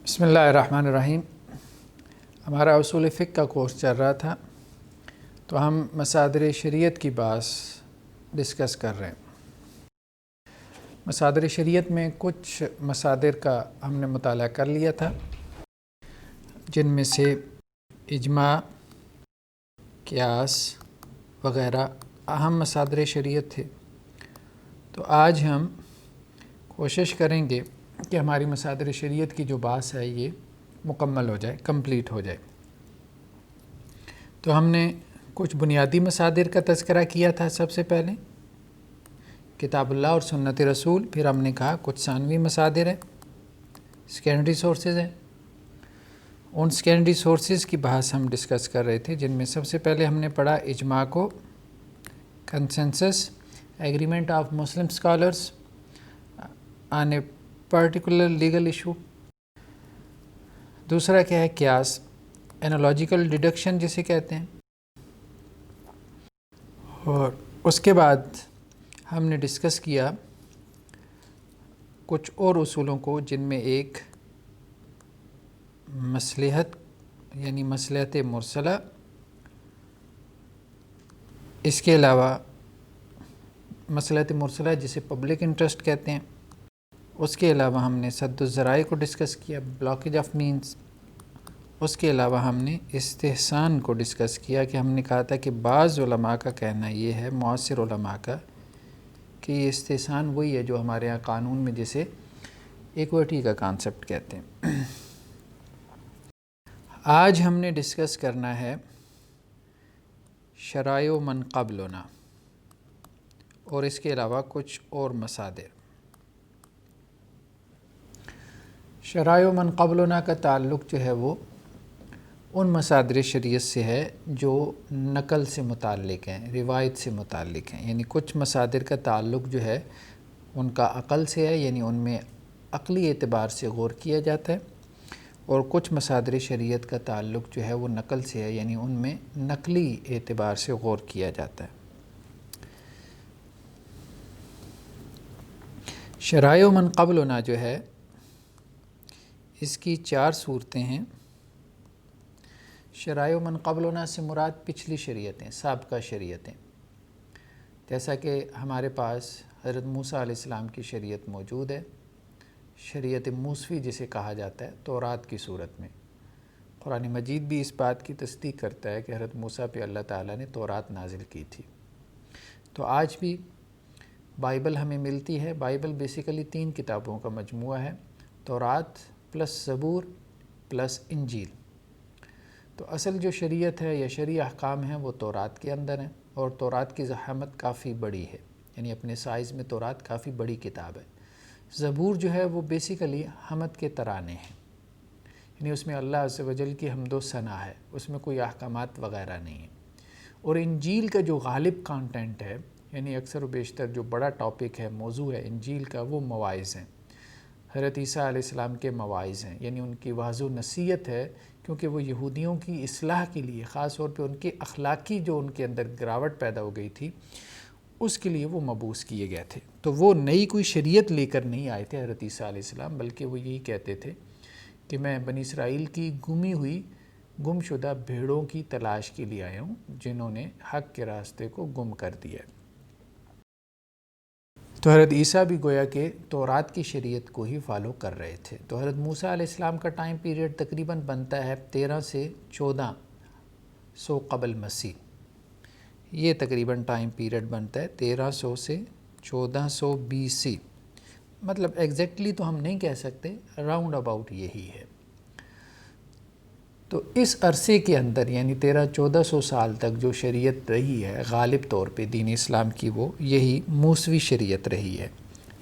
بسم اللہ الرحمن الرحیم۔ ہمارا اصول فقہ کا کورس چل رہا تھا تو ہم مصادر شریعت کی بات ڈسکس کر رہے ہیں۔ مصادر شریعت میں کچھ مصادر کا ہم نے مطالعہ کر لیا تھا جن میں سے اجماع، قیاس وغیرہ اہم مصادر شریعت تھے۔ تو آج ہم کوشش کریں گے کہ ہماری مصادر شریعت کی جو بات ہے یہ مکمل ہو جائے، کمپلیٹ ہو جائے۔ تو ہم نے کچھ بنیادی مصادر کا تذکرہ کیا تھا سب سے پہلے، کتاب اللہ اور سنت رسول۔ پھر ہم نے کہا کچھ ثانوی مصادر ہیں، سیکنڈری سورسز ہیں۔ ان سیکنڈری سورسز کی بحث ہم ڈسکس کر رہے تھے، جن میں سب سے پہلے ہم نے پڑھا اجماع کو، consensus, agreement of Muslim scholars on a particular legal issue. دوسرا کیا ہے؟ قیاس، اینالوجیکل ڈیڈکشن جسے کہتے ہیں۔ اور اس کے بعد ہم نے ڈسکس کیا کچھ اور اصولوں کو، جن میں ایک مصلحت یعنی مصلحت مرسلہ، اس کے علاوہ مصلحت مرسلہ جسے پبلک انٹرسٹ کہتے ہیں۔ اس کے علاوہ ہم نے سد الذرائع کو ڈسکس کیا، بلاکیج آف مینز۔ اس کے علاوہ ہم نے استحسان کو ڈسکس کیا کہ ہم نے کہا تھا کہ بعض علماء کا کہنا یہ ہے، معاصر علماء کا، کہ یہ استحسان وہی ہے جو ہمارے ہاں قانون میں جسے ایکوٹی کا کانسیپٹ کہتے ہیں۔ آج ہم نے ڈسکس کرنا ہے شرائع من قبلنا اور اس کے علاوہ کچھ اور مصادر۔ شرائع من قبلنا کا تعلق جو ہے وہ ان مصادر شریعت سے ہے جو نقل سے متعلق ہیں، روایت سے متعلق ہیں۔ یعنی کچھ مصادر کا تعلق جو ہے ان کا عقل سے ہے، یعنی ان میں عقلی اعتبار سے غور کیا جاتا ہے، اور کچھ مصادر شریعت کا تعلق جو ہے وہ نقل سے ہے، یعنی ان میں نقلی اعتبار سے غور کیا جاتا ہے۔ شرائع من قبلنا جو ہے اس کی 4 صورتیں ہیں۔ شرائع من قبلنا سے مراد پچھلی شریعتیں، سابقہ شریعتیں، جیسا کہ ہمارے پاس حضرت موسیٰ علیہ السلام کی شریعت موجود ہے، شریعت موسوی جسے کہا جاتا ہے تورات کی صورت میں۔ قرآن مجید بھی اس بات کی تصدیق کرتا ہے کہ حضرت موسیٰ پہ اللہ تعالیٰ نے تورات نازل کی تھی۔ تو آج بھی بائبل ہمیں ملتی ہے۔ بائبل بیسیکلی 3 کتابوں کا مجموعہ ہے، تورات پلس زبور پلس انجیل۔ تو اصل جو شریعت ہے یا شرعی احکام ہیں وہ تورات کے اندر ہیں، اور تورات کی ضخامت کافی بڑی ہے، یعنی اپنے سائز میں تورات کافی بڑی کتاب ہے۔ زبور جو ہے وہ بیسیکلی حمد کے ترانے ہیں، یعنی اس میں اللہ عز و جل کی حمد و ثنا ہے، اس میں کوئی احکامات وغیرہ نہیں ہیں۔ اور انجیل کا جو غالب کانٹینٹ ہے، یعنی اکثر و بیشتر جو بڑا ٹاپک ہے، موضوع ہے انجیل کا، وہ مواعظ ہیں، حضرت عیسیٰ علیہ السلام کے مواعظ ہیں، یعنی ان کی وعظ و نصیحت ہے، کیونکہ وہ یہودیوں کی اصلاح کے لیے، خاص طور پہ ان کے اخلاقی جو ان کے اندر گراوٹ پیدا ہو گئی تھی، اس کے لیے وہ مبعوث کیے گئے تھے۔ تو وہ نئی کوئی شریعت لے کر نہیں آئے تھے حضرت عیسیٰ علیہ السلام، بلکہ وہ یہی کہتے تھے کہ میں بنی اسرائیل کی گمی ہوئی، گم شدہ بھیڑوں کی تلاش کے لیے آیا ہوں، جنہوں نے حق کے راستے کو گم کر دیا ہے۔ تو حضرت عیسیٰ بھی گویا کہ تورات کی شریعت کو ہی فالو کر رہے تھے۔ تو حضرت موسیٰ علیہ السلام کا ٹائم پیریڈ تقریباً بنتا ہے 13 سے 1400 قبل مسیح۔ یہ تقریباً ٹائم پیریڈ بنتا ہے 1300 سے 1400 BC۔ مطلب ایگزیکٹلی تو ہم نہیں کہہ سکتے، راؤنڈ اباؤٹ یہی ہے۔ تو اس عرصے کے اندر یعنی 1300-1400 سال تک جو شریعت رہی ہے غالب طور پہ دین اسلام کی، وہ یہی موسوی شریعت رہی ہے،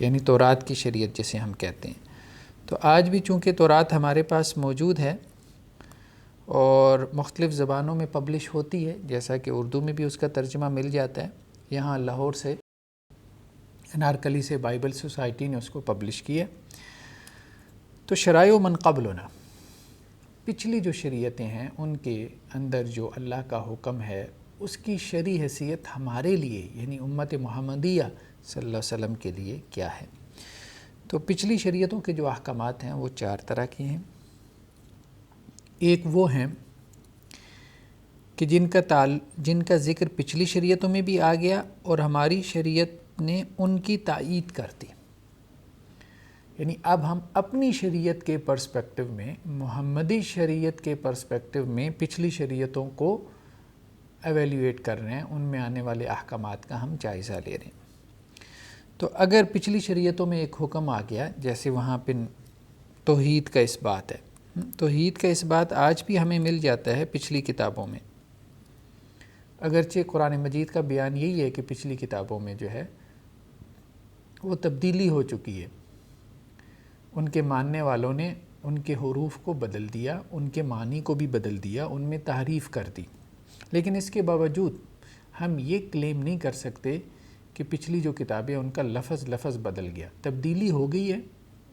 یعنی تورات کی شریعت جسے ہم کہتے ہیں۔ تو آج بھی چونکہ تورات ہمارے پاس موجود ہے اور مختلف زبانوں میں پبلش ہوتی ہے، جیسا کہ اردو میں بھی اس کا ترجمہ مل جاتا ہے۔ یہاں لاہور سے انارکلی سے بائبل سوسائٹی نے اس کو پبلش کیا۔ تو شرائع من قبلنا، پچھلی جو شریعتیں ہیں ان کے اندر جو اللہ کا حکم ہے اس کی شرعی حیثیت ہمارے لیے یعنی امت محمدیہ صلی اللہ علیہ وسلم کے لیے کیا ہے۔ تو پچھلی شریعتوں کے جو احکامات ہیں وہ 4 طرح کے ہیں۔ ایک وہ ہیں کہ جن کا ذکر پچھلی شریعتوں میں بھی آ گیا اور ہماری شریعت نے ان کی تائید کر دی، یعنی اب ہم اپنی شریعت کے پرسپیکٹو میں، محمدی شریعت کے پرسپیکٹو میں پچھلی شریعتوں کو ایویلیویٹ کر رہے ہیں، ان میں آنے والے احکامات کا ہم جائزہ لے رہے ہیں۔ تو اگر پچھلی شریعتوں میں ایک حکم آ گیا، جیسے وہاں پہ توحید کا اس بات ہے، توحید کا اس بات آج بھی ہمیں مل جاتا ہے پچھلی کتابوں میں، اگرچہ قرآن مجید کا بیان یہی ہے کہ پچھلی کتابوں میں جو ہے وہ تبدیلی ہو چکی ہے، ان کے ماننے والوں نے ان کے حروف کو بدل دیا، ان کے معنی کو بھی بدل دیا، ان میں تحریف کر دی، لیکن اس کے باوجود ہم یہ کلیم نہیں کر سکتے کہ پچھلی جو کتابیں ان کا لفظ بدل گیا، تبدیلی ہو گئی ہے،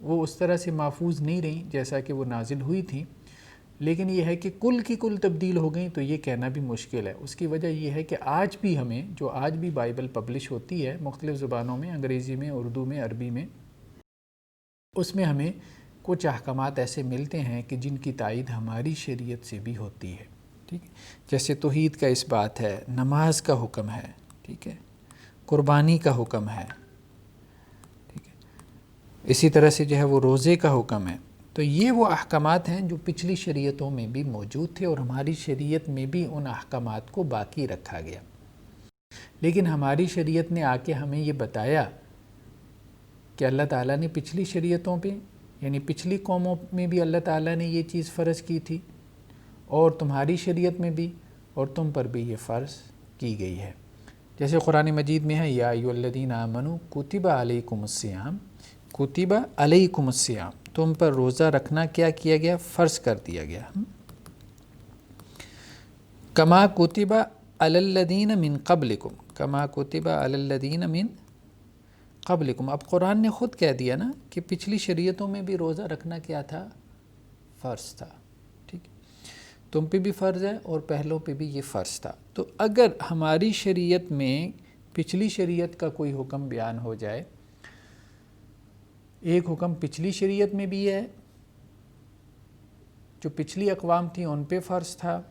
وہ اس طرح سے محفوظ نہیں رہیں جیسا کہ وہ نازل ہوئی تھیں، لیکن یہ ہے کہ کل کی کل تبدیل ہو گئیں تو یہ کہنا بھی مشکل ہے۔ اس کی وجہ یہ ہے کہ آج بھی ہمیں جو آج بھی بائبل پبلش ہوتی ہے مختلف زبانوں میں، انگریزی میں، اردو میں، عربی میں، اس میں ہمیں کچھ احکامات ایسے ملتے ہیں کہ جن کی تائید ہماری شریعت سے بھی ہوتی ہے، ٹھیک ہے، جیسے توحید کا اس بات ہے، نماز کا حکم ہے، ٹھیک ہے، قربانی کا حکم ہے، ٹھیک ہے، اسی طرح سے جو ہے وہ روزے کا حکم ہے۔ تو یہ وہ احکامات ہیں جو پچھلی شریعتوں میں بھی موجود تھے اور ہماری شریعت میں بھی ان احکامات کو باقی رکھا گیا، لیکن ہماری شریعت نے آ کے ہمیں یہ بتایا کہ اللہ تعالیٰ نے پچھلی شریعتوں پہ، یعنی پچھلی قوموں میں بھی اللہ تعالیٰ نے یہ چیز فرض کی تھی، اور تمہاری شریعت میں بھی، اور تم پر بھی یہ فرض کی گئی ہے۔ جیسے قرآن مجید میں ہے، یا ایھا الذین آمنوا کتب علیکم الصیام، کتب علیکم الصیام، تم پر روزہ رکھنا کیا کیا گیا؟ فرض کر دیا گیا۔ کما کتب علی الذین من قبلکم، کما کتب علی الذین من قبلکم، اب قرآن نے خود کہہ دیا نا کہ پچھلی شریعتوں میں بھی روزہ رکھنا کیا تھا؟ فرض تھا، ٹھیک، تم پہ بھی فرض ہے اور پہلوں پہ بھی یہ فرض تھا۔ تو اگر ہماری شریعت میں پچھلی شریعت کا کوئی حکم بیان ہو جائے، ایک حکم پچھلی شریعت میں بھی ہے جو پچھلی اقوام تھیں ان پہ فرض تھا،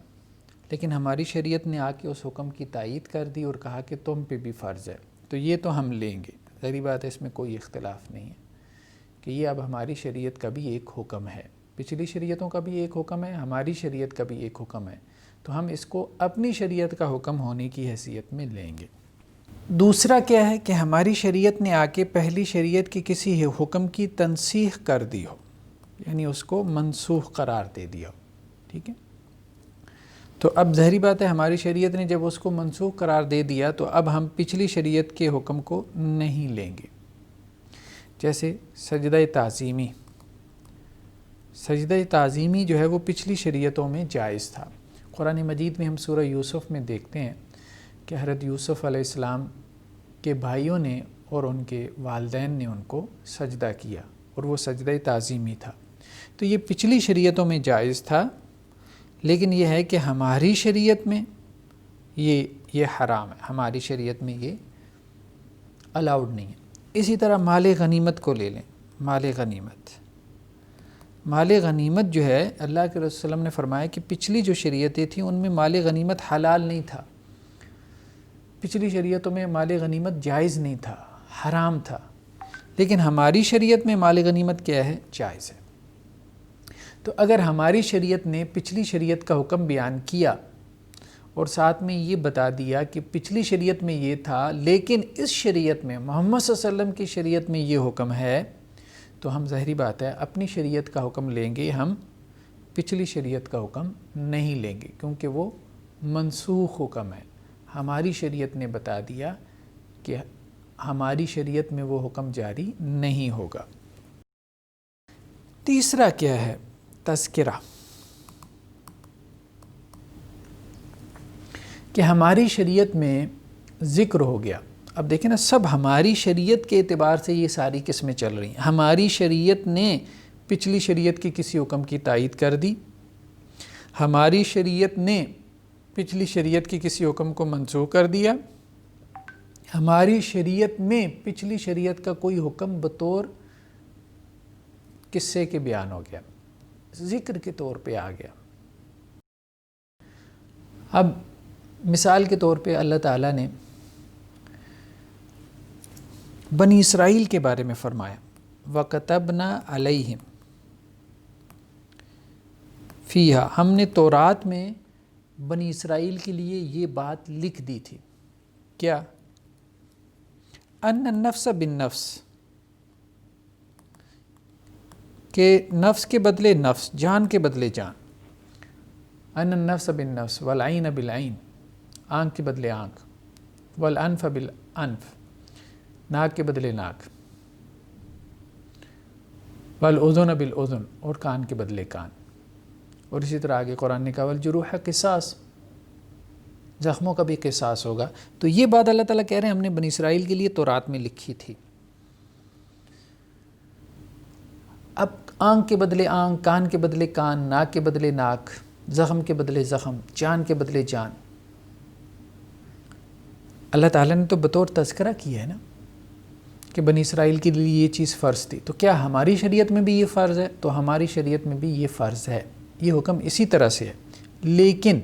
لیکن ہماری شریعت نے آ کے اس حکم کی تائید کر دی اور کہا کہ تم پہ بھی فرض ہے، تو یہ تو ہم لیں گے، ظاہری بات ہے، اس میں کوئی اختلاف نہیں ہے کہ یہ اب ہماری شریعت کا بھی ایک حکم ہے، پچھلی شریعتوں کا بھی ایک حکم ہے، ہماری شریعت کا بھی ایک حکم ہے، تو ہم اس کو اپنی شریعت کا حکم ہونے کی حیثیت میں لیں گے۔ دوسرا کیا ہے کہ ہماری شریعت نے آ کے پہلی شریعت کے کسی حکم کی تنسیخ کر دی ہو، یعنی اس کو منسوخ قرار دے دیا ہو، ٹھیک ہے، تو اب ظاہری بات ہے ہماری شریعت نے جب اس کو منسوخ قرار دے دیا تو اب ہم پچھلی شریعت کے حکم کو نہیں لیں گے۔ جیسے سجدہ تعظیمی، سجدہ تعظیمی جو ہے وہ پچھلی شریعتوں میں جائز تھا۔ قرآن مجید میں ہم سورہ یوسف میں دیکھتے ہیں کہ حضرت یوسف علیہ السلام کے بھائیوں نے اور ان کے والدین نے ان کو سجدہ کیا اور وہ سجدہ تعظیمی تھا، تو یہ پچھلی شریعتوں میں جائز تھا، لیکن یہ ہے کہ ہماری شریعت میں یہ حرام ہے، ہماری شریعت میں یہ الاؤڈ نہیں ہے۔ اسی طرح مال غنیمت کو لے لیں، مال غنیمت جو ہے اللہ کے رسول صلی اللہ علیہ وسلم نے فرمایا کہ پچھلی جو شریعتیں تھیں ان میں مال غنیمت حلال نہیں تھا، پچھلی شریعتوں میں مال غنیمت جائز نہیں تھا، حرام تھا، لیکن ہماری شریعت میں مال غنیمت کیا ہے؟ جائز ہے۔ تو اگر ہماری شریعت نے پچھلی شریعت کا حکم بیان کیا اور ساتھ میں یہ بتا دیا کہ پچھلی شریعت میں یہ تھا لیکن اس شریعت میں محمد صلی اللہ علیہ وسلم کی شریعت میں یہ حکم ہے، تو ہم ظاہری بات ہے اپنی شریعت کا حکم لیں گے، ہم پچھلی شریعت کا حکم نہیں لیں گے، کیونکہ وہ منسوخ حکم ہے۔ ہماری شریعت نے بتا دیا کہ ہماری شریعت میں وہ حکم جاری نہیں ہوگا۔ تیسرا کیا ہے؟ تذکرہ، کہ ہماری شریعت میں ذکر ہو گیا۔ اب دیکھیں نا، سب ہماری شریعت کے اعتبار سے یہ ساری قسمیں چل رہی ہیں۔ ہماری شریعت نے پچھلی شریعت کے کسی حکم کی تائید کر دی، ہماری شریعت نے پچھلی شریعت کی کسی حکم کو منسوخ کر دیا، ہماری شریعت میں پچھلی شریعت کا کوئی حکم بطور قصے کے بیان ہو گیا، ذکر کے طور پہ آ گیا، اب مثال کے طور پہ اللہ تعالیٰ نے بنی اسرائیل کے بارے میں فرمایا وَكَتَبْنَا عَلَيْهِمْ فِيهَا، ہم نے تورات میں بنی اسرائیل کے لیے یہ بات لکھ دی تھی، کیا؟ ان النفس بالنفس، کہ نفس کے بدلے نفس، جان کے بدلے جان، ان النفس بالنفس والعین بالعین، آنکھ کے بدلے آنکھ، والانف بالانف، ناک کے بدلے ناک، والاذن بالاذن، اور کان کے بدلے کان، اور اسی طرح آگے قرآن نے کہا والجروح قصاص، زخموں کا بھی قصاص ہوگا۔ تو یہ بات اللہ تعالیٰ کہہ رہے ہیں ہم نے بنی اسرائیل کے لیے تورات میں لکھی تھی۔ اب آنکھ کے بدلے آنکھ، کان کے بدلے کان، ناک کے بدلے ناک، زخم کے بدلے زخم، جان کے بدلے جان، اللہ تعالیٰ نے تو بطور تذکرہ کیا ہے نا کہ بنی اسرائیل کے لیے یہ چیز فرض تھی، تو کیا ہماری شریعت میں بھی یہ فرض ہے؟ تو ہماری شریعت میں بھی یہ فرض ہے، یہ حکم اسی طرح سے ہے، لیکن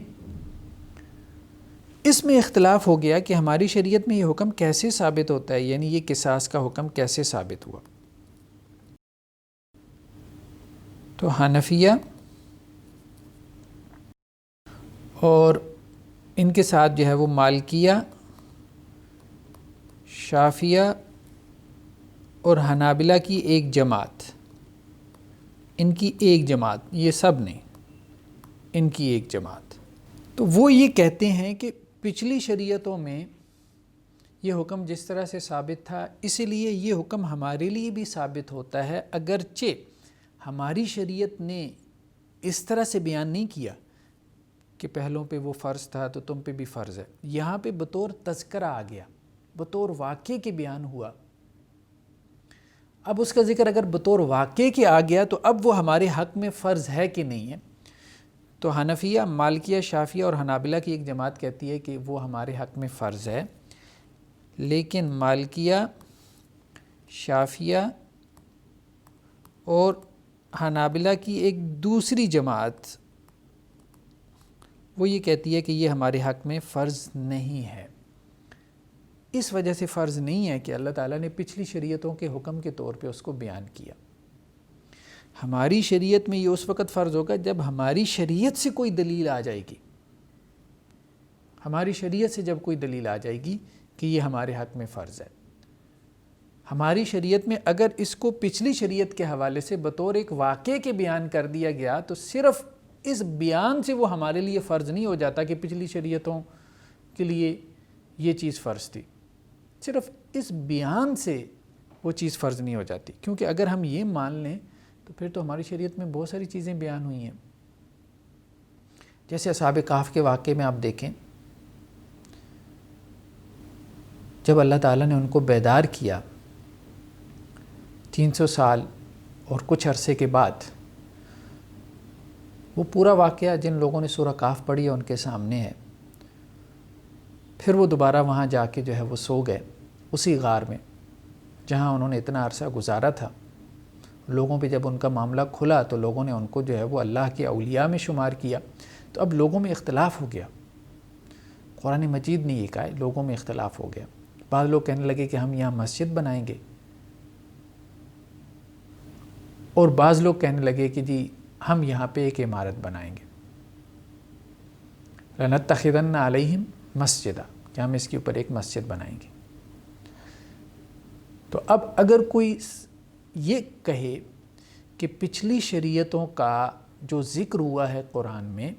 اس میں اختلاف ہو گیا کہ ہماری شریعت میں یہ حکم کیسے ثابت ہوتا ہے، یعنی یہ قصاص کا حکم کیسے ثابت ہوا۔ تو حنفیہ اور ان کے ساتھ جو ہے وہ مالکیہ، شافعیہ اور حنابلہ کی ایک جماعت، ان کی ایک جماعت، یہ سب نہیں، ان کی ایک جماعت، تو وہ یہ کہتے ہیں کہ پچھلی شریعتوں میں یہ حکم جس طرح سے ثابت تھا، اسی لیے یہ حکم ہمارے لیے بھی ثابت ہوتا ہے، اگرچہ ہماری شریعت نے اس طرح سے بیان نہیں کیا کہ پہلوں پہ وہ فرض تھا تو تم پہ بھی فرض ہے، یہاں پہ بطور تذکرہ آ گیا، بطور واقعے کے بیان ہوا۔ اب اس کا ذکر اگر بطور واقعے کے آ گیا تو اب وہ ہمارے حق میں فرض ہے کہ نہیں ہے؟ تو حنفیہ، مالکیہ، شافعیہ اور حنابلہ کی ایک جماعت کہتی ہے کہ وہ ہمارے حق میں فرض ہے، لیکن مالکیہ، شافعیہ اور حنابلہ کی ایک دوسری جماعت وہ یہ کہتی ہے کہ یہ ہمارے حق میں فرض نہیں ہے۔ اس وجہ سے فرض نہیں ہے کہ اللہ تعالیٰ نے پچھلی شریعتوں کے حکم کے طور پہ اس کو بیان کیا۔ ہماری شریعت میں یہ اس وقت فرض ہوگا جب ہماری شریعت سے کوئی دلیل آ جائے گی، ہماری شریعت سے جب کوئی دلیل آ جائے گی کہ یہ ہمارے حق میں فرض ہے۔ ہماری شریعت میں اگر اس کو پچھلی شریعت کے حوالے سے بطور ایک واقعے کے بیان کر دیا گیا تو صرف اس بیان سے وہ ہمارے لیے فرض نہیں ہو جاتا کہ پچھلی شریعتوں کے لیے یہ چیز فرض تھی، صرف اس بیان سے وہ چیز فرض نہیں ہو جاتی، کیونکہ اگر ہم یہ مان لیں تو پھر تو ہماری شریعت میں بہت ساری چیزیں بیان ہوئی ہیں۔ جیسے اصحاب کہف کے واقعے میں آپ دیکھیں، جب اللہ تعالیٰ نے ان کو بیدار کیا 300 سال اور کچھ عرصے کے بعد، وہ پورا واقعہ جن لوگوں نے سورہ کہف پڑھی ہے ان کے سامنے ہے، پھر وہ دوبارہ وہاں جا کے جو ہے وہ سو گئے اسی غار میں جہاں انہوں نے اتنا عرصہ گزارا تھا۔ لوگوں پہ جب ان کا معاملہ کھلا تو لوگوں نے ان کو جو ہے وہ اللہ کے اولیاء میں شمار کیا، تو اب لوگوں میں اختلاف ہو گیا۔ قرآن مجید نے یہ کہا ہے، لوگوں میں اختلاف ہو گیا۔ بعض لوگ کہنے لگے کہ ہم یہاں مسجد بنائیں گے، اور بعض لوگ کہنے لگے کہ جی ہم یہاں پہ ایک عمارت بنائیں گے، لَنَتَّخِذَنَّ عَلَيْهِمْ مَسْجِدًا، کہ ہم اس کے اوپر ایک مسجد بنائیں گے۔ تو اب اگر کوئی یہ کہے کہ پچھلی شریعتوں کا جو ذکر ہوا ہے قرآن میں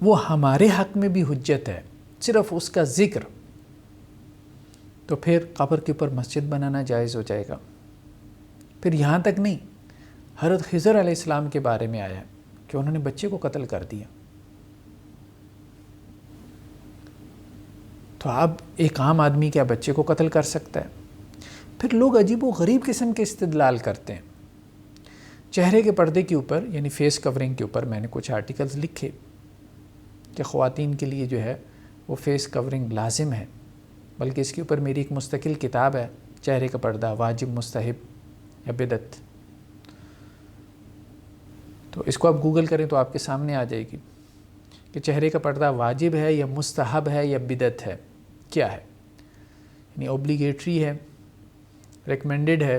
وہ ہمارے حق میں بھی حجت ہے، صرف اس کا ذکر، تو پھر قبر کے اوپر مسجد بنانا جائز ہو جائے گا۔ پھر یہاں تک نہیں، حضرت خضر علیہ السلام کے بارے میں آیا ہے کہ انہوں نے بچے کو قتل کر دیا، تو اب ایک عام آدمی کیا بچے کو قتل کر سکتا ہے؟ پھر لوگ عجیب و غریب قسم کے استدلال کرتے ہیں۔ چہرے کے پردے کے اوپر یعنی فیس کورنگ کے اوپر میں نے کچھ آرٹیکلز لکھے کہ خواتین کے لیے جو ہے وہ فیس کورنگ لازم ہے، بلکہ اس کے اوپر میری ایک مستقل کتاب ہے، چہرے کا پردہ واجب، مستحب یا بدعت۔ تو تو اس کو آپ گوگل کریں تو آپ کے سامنے آ جائے گی کہ چہرے کا پردہ واجب ہے یا مستحب ہے یا بدعت ہے، کیا ہے، یعنی اوبلیگیٹری ہے، ریکمینڈڈ ہے،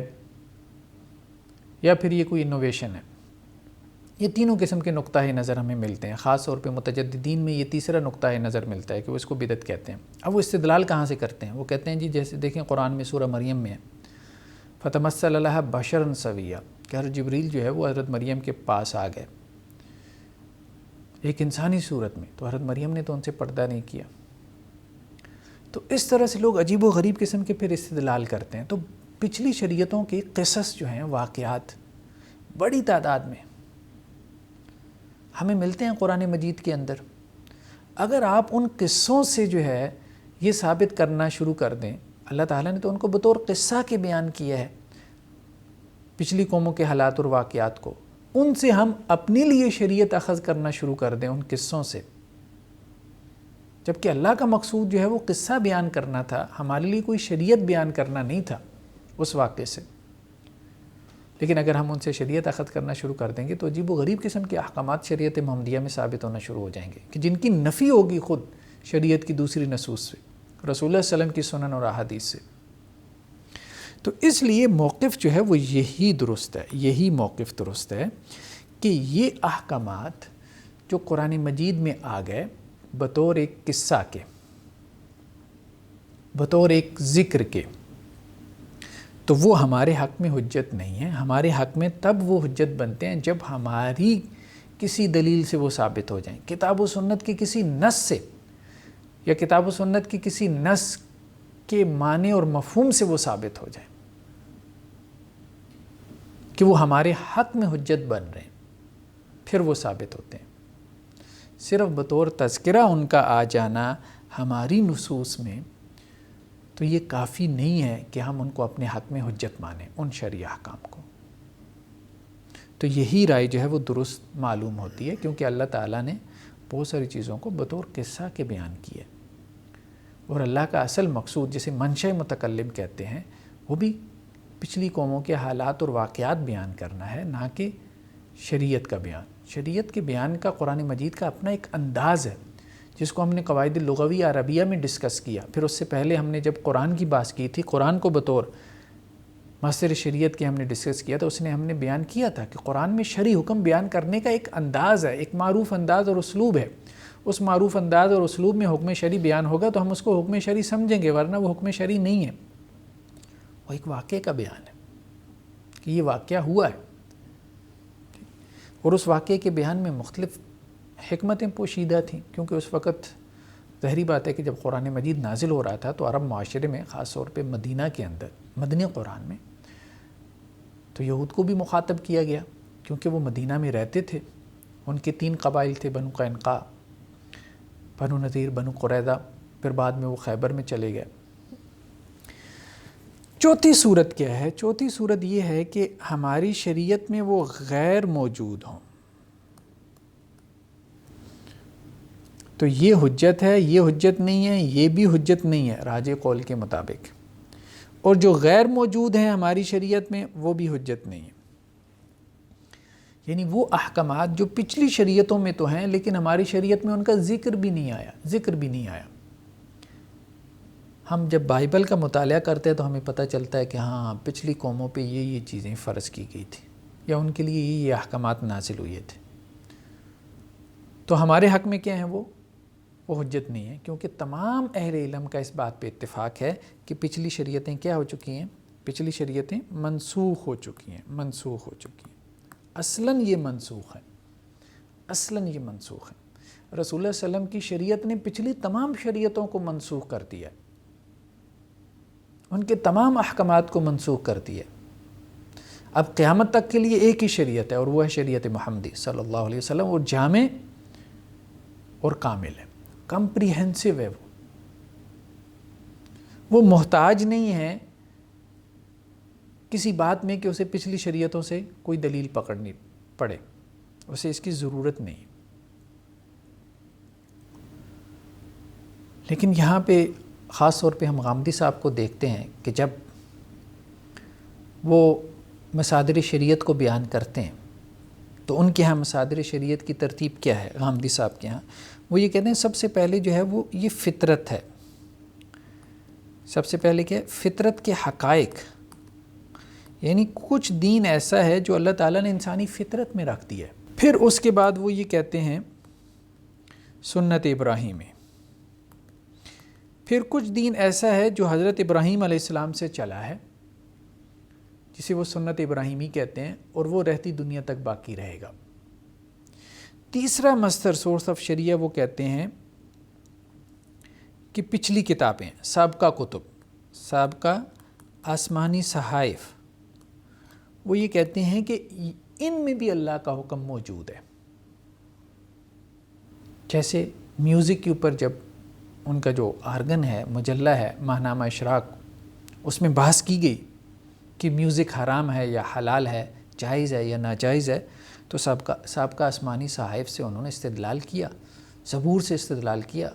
یا پھر یہ کوئی انوویشن ہے۔ یہ تینوں قسم کے نقطہ نظر ہمیں ملتے ہیں، خاص طور پہ متجددین میں یہ تیسرا نقطہ نظر ملتا ہے کہ وہ اس کو بدعت کہتے ہیں۔ اب وہ استدلال کہاں سے کرتے ہیں؟ وہ کہتے ہیں جی جیسے دیکھیں قرآن میں سورہ مریم میں ہے فَتَمَثَّلَ لَهَا بَشَرًا سَوِيًّا، کہ حضرت جبریل جو ہے وہ حضرت مریم کے پاس آ گئے ایک انسانی صورت میں، تو حضرت مریم نے تو ان سے پردہ نہیں کیا۔ تو اس طرح سے لوگ عجیب و غریب قسم کے پھر استدلال کرتے ہیں۔ تو پچھلی شریعتوں کے قصص جو ہیں، واقعات بڑی تعداد میں ہمیں ملتے ہیں قرآن مجید کے اندر۔ اگر آپ ان قصوں سے جو ہے یہ ثابت کرنا شروع کر دیں، اللہ تعالیٰ نے تو ان کو بطور قصہ کے بیان کیا ہے، پچھلی قوموں کے حالات اور واقعات کو، ان سے ہم اپنے لیے شریعت اخذ کرنا شروع کر دیں ان قصوں سے، جبکہ اللہ کا مقصود جو ہے وہ قصہ بیان کرنا تھا، ہمارے لیے کوئی شریعت بیان کرنا نہیں تھا اس واقعے سے۔ لیکن اگر ہم ان سے شریعت اخذ کرنا شروع کر دیں گے تو عجیب و غریب قسم کے احکامات شریعت محمدیہ میں ثابت ہونا شروع ہو جائیں گے کہ جن کی نفی ہوگی خود شریعت کی دوسری نصوص سے، رسول اللہ صلی اللہ علیہ وسلم کی سنن اور احادیث سے۔ تو اس لیے موقف جو ہے وہ یہی درست ہے، یہی موقف درست ہے کہ یہ احکامات جو قرآن مجید میں آ گئے بطور ایک قصہ کے، بطور ایک ذکر کے، تو وہ ہمارے حق میں حجت نہیں ہے۔ ہمارے حق میں تب وہ حجت بنتے ہیں جب ہماری کسی دلیل سے وہ ثابت ہو جائیں، کتاب و سنت کی کسی نص سے، یا کتاب و سنت کی کسی نص کے معنی اور مفہوم سے وہ ثابت ہو جائیں کہ وہ ہمارے حق میں حجت بن رہے ہیں، پھر وہ ثابت ہوتے ہیں۔ صرف بطور تذکرہ ان کا آ جانا ہماری نصوص میں تو یہ کافی نہیں ہے کہ ہم ان کو اپنے حق میں حجت مانیں، ان شرعی احکام کو۔ تو یہی رائے جو ہے وہ درست معلوم ہوتی ہے، کیونکہ اللہ تعالیٰ نے بہت ساری چیزوں کو بطور قصہ کے بیان کیا، اور اللہ کا اصل مقصود جسے منشأ متکلم کہتے ہیں وہ بھی پچھلی قوموں کے حالات اور واقعات بیان کرنا ہے، نہ کہ شریعت کا بیان۔ شریعت کے بیان کا قرآن مجید کا اپنا ایک انداز ہے جس کو ہم نے قواعد لغوی عربیہ میں ڈسکس کیا۔ پھر اس سے پہلے ہم نے جب قرآن کی بات کی تھی، قرآن کو بطور مصدر شریعت کے ہم نے ڈسکس کیا، تو اس نے ہم نے بیان کیا تھا کہ قرآن میں شرعی حکم بیان کرنے کا ایک انداز ہے، ایک معروف انداز اور اسلوب ہے۔ اس معروف انداز اور اسلوب میں حکم شرعی بیان ہوگا تو ہم اس کو حکم شرعی سمجھیں گے، ورنہ وہ حکم شرعی نہیں ہے، وہ ایک واقعے کا بیان ہے کہ یہ واقعہ ہوا ہے، اور اس واقعے کے بیان میں مختلف حکمتیں پوشیدہ تھیں، کیونکہ اس وقت ظاہری بات ہے کہ جب قرآن مجید نازل ہو رہا تھا تو عرب معاشرے میں، خاص طور پہ مدینہ کے اندر، مدنی قرآن میں، تو یہود کو بھی مخاطب کیا گیا کیونکہ وہ مدینہ میں رہتے تھے۔ ان کے 3 قبائل تھے، بنو قینقاع، بنو نذیر، بنو قریظہ، پھر بعد میں وہ خیبر میں چلے گئے۔ چوتھی صورت کیا ہے؟ چوتھی صورت یہ ہے کہ ہماری شریعت میں وہ غیر موجود ہوں، تو یہ حجت ہے، یہ حجت نہیں ہے، یہ بھی حجت نہیں ہے راجح قول کے مطابق، اور جو غیر موجود ہیں ہماری شریعت میں وہ بھی حجت نہیں ہے۔ یعنی وہ احکامات جو پچھلی شریعتوں میں تو ہیں لیکن ہماری شریعت میں ان کا ذکر بھی نہیں آیا۔ ہم جب بائبل کا مطالعہ کرتے ہیں تو ہمیں پتہ چلتا ہے کہ ہاں پچھلی قوموں پہ یہ چیزیں فرض کی گئی تھی، یا ان کے لیے یہ احکامات نازل ہوئے تھے، تو ہمارے حق میں کیا ہیں وہ حجت نہیں ہے، کیونکہ تمام اہل علم کا اس بات پہ اتفاق ہے کہ پچھلی شریعتیں کیا ہو چکی ہیں؟ پچھلی شریعتیں منسوخ ہو چکی ہیں۔ اصلاً یہ منسوخ ہے، رسول اللہ صلی اللہ علیہ وسلم کی شریعت نے پچھلی تمام شریعتوں کو منسوخ کر دیا، ان کے تمام احکامات کو منسوخ کر دیا۔ اب قیامت تک کے لیے ایک ہی شریعت ہے، اور وہ ہے شریعت محمدی صلی اللہ علیہ وسلم، اور جامع اور کامل ہے، کمپریہنسو ہے، وہ محتاج نہیں ہے کسی بات میں کہ اسے پچھلی شریعتوں سے کوئی دلیل پکڑنی پڑے، اسے اس کی ضرورت نہیں۔ لیکن یہاں پہ خاص طور پہ ہم غامدی صاحب کو دیکھتے ہیں کہ جب وہ مصادر شریعت کو بیان کرتے ہیں تو ان کے ہاں مصادر شریعت کی ترتیب کیا ہے غامدی صاحب کے ہاں؟ وہ یہ کہتے ہیں سب سے پہلے جو ہے وہ یہ فطرت ہے. سب سے پہلے کیا ہے؟ فطرت کے حقائق، یعنی کچھ دین ایسا ہے جو اللہ تعالیٰ نے انسانی فطرت میں رکھ دیا ہے. پھر اس کے بعد وہ یہ کہتے ہیں سنت ابراہیمی. پھر کچھ دین ایسا ہے جو حضرت ابراہیم علیہ السلام سے چلا ہے، جسے وہ سنت ابراہیمی کہتے ہیں، اور وہ رہتی دنیا تک باقی رہے گا. تیسرا مصدر سورس آف شریعہ وہ کہتے ہیں کہ پچھلی کتابیں، سابقہ کتب، سابقہ آسمانی صحائف، وہ یہ کہتے ہیں کہ ان میں بھی اللہ کا حکم موجود ہے. جیسے میوزک کے اوپر جب ان کا جو آرگن ہے، مجلہ ہے ماہنامہ اشراق، اس میں بحث کی گئی کہ میوزک حرام ہے یا حلال ہے، جائز ہے یا ناجائز ہے، تو سابقہ آسمانی صحائف سے انہوں نے استدلال کیا، زبور سے استدلال کیا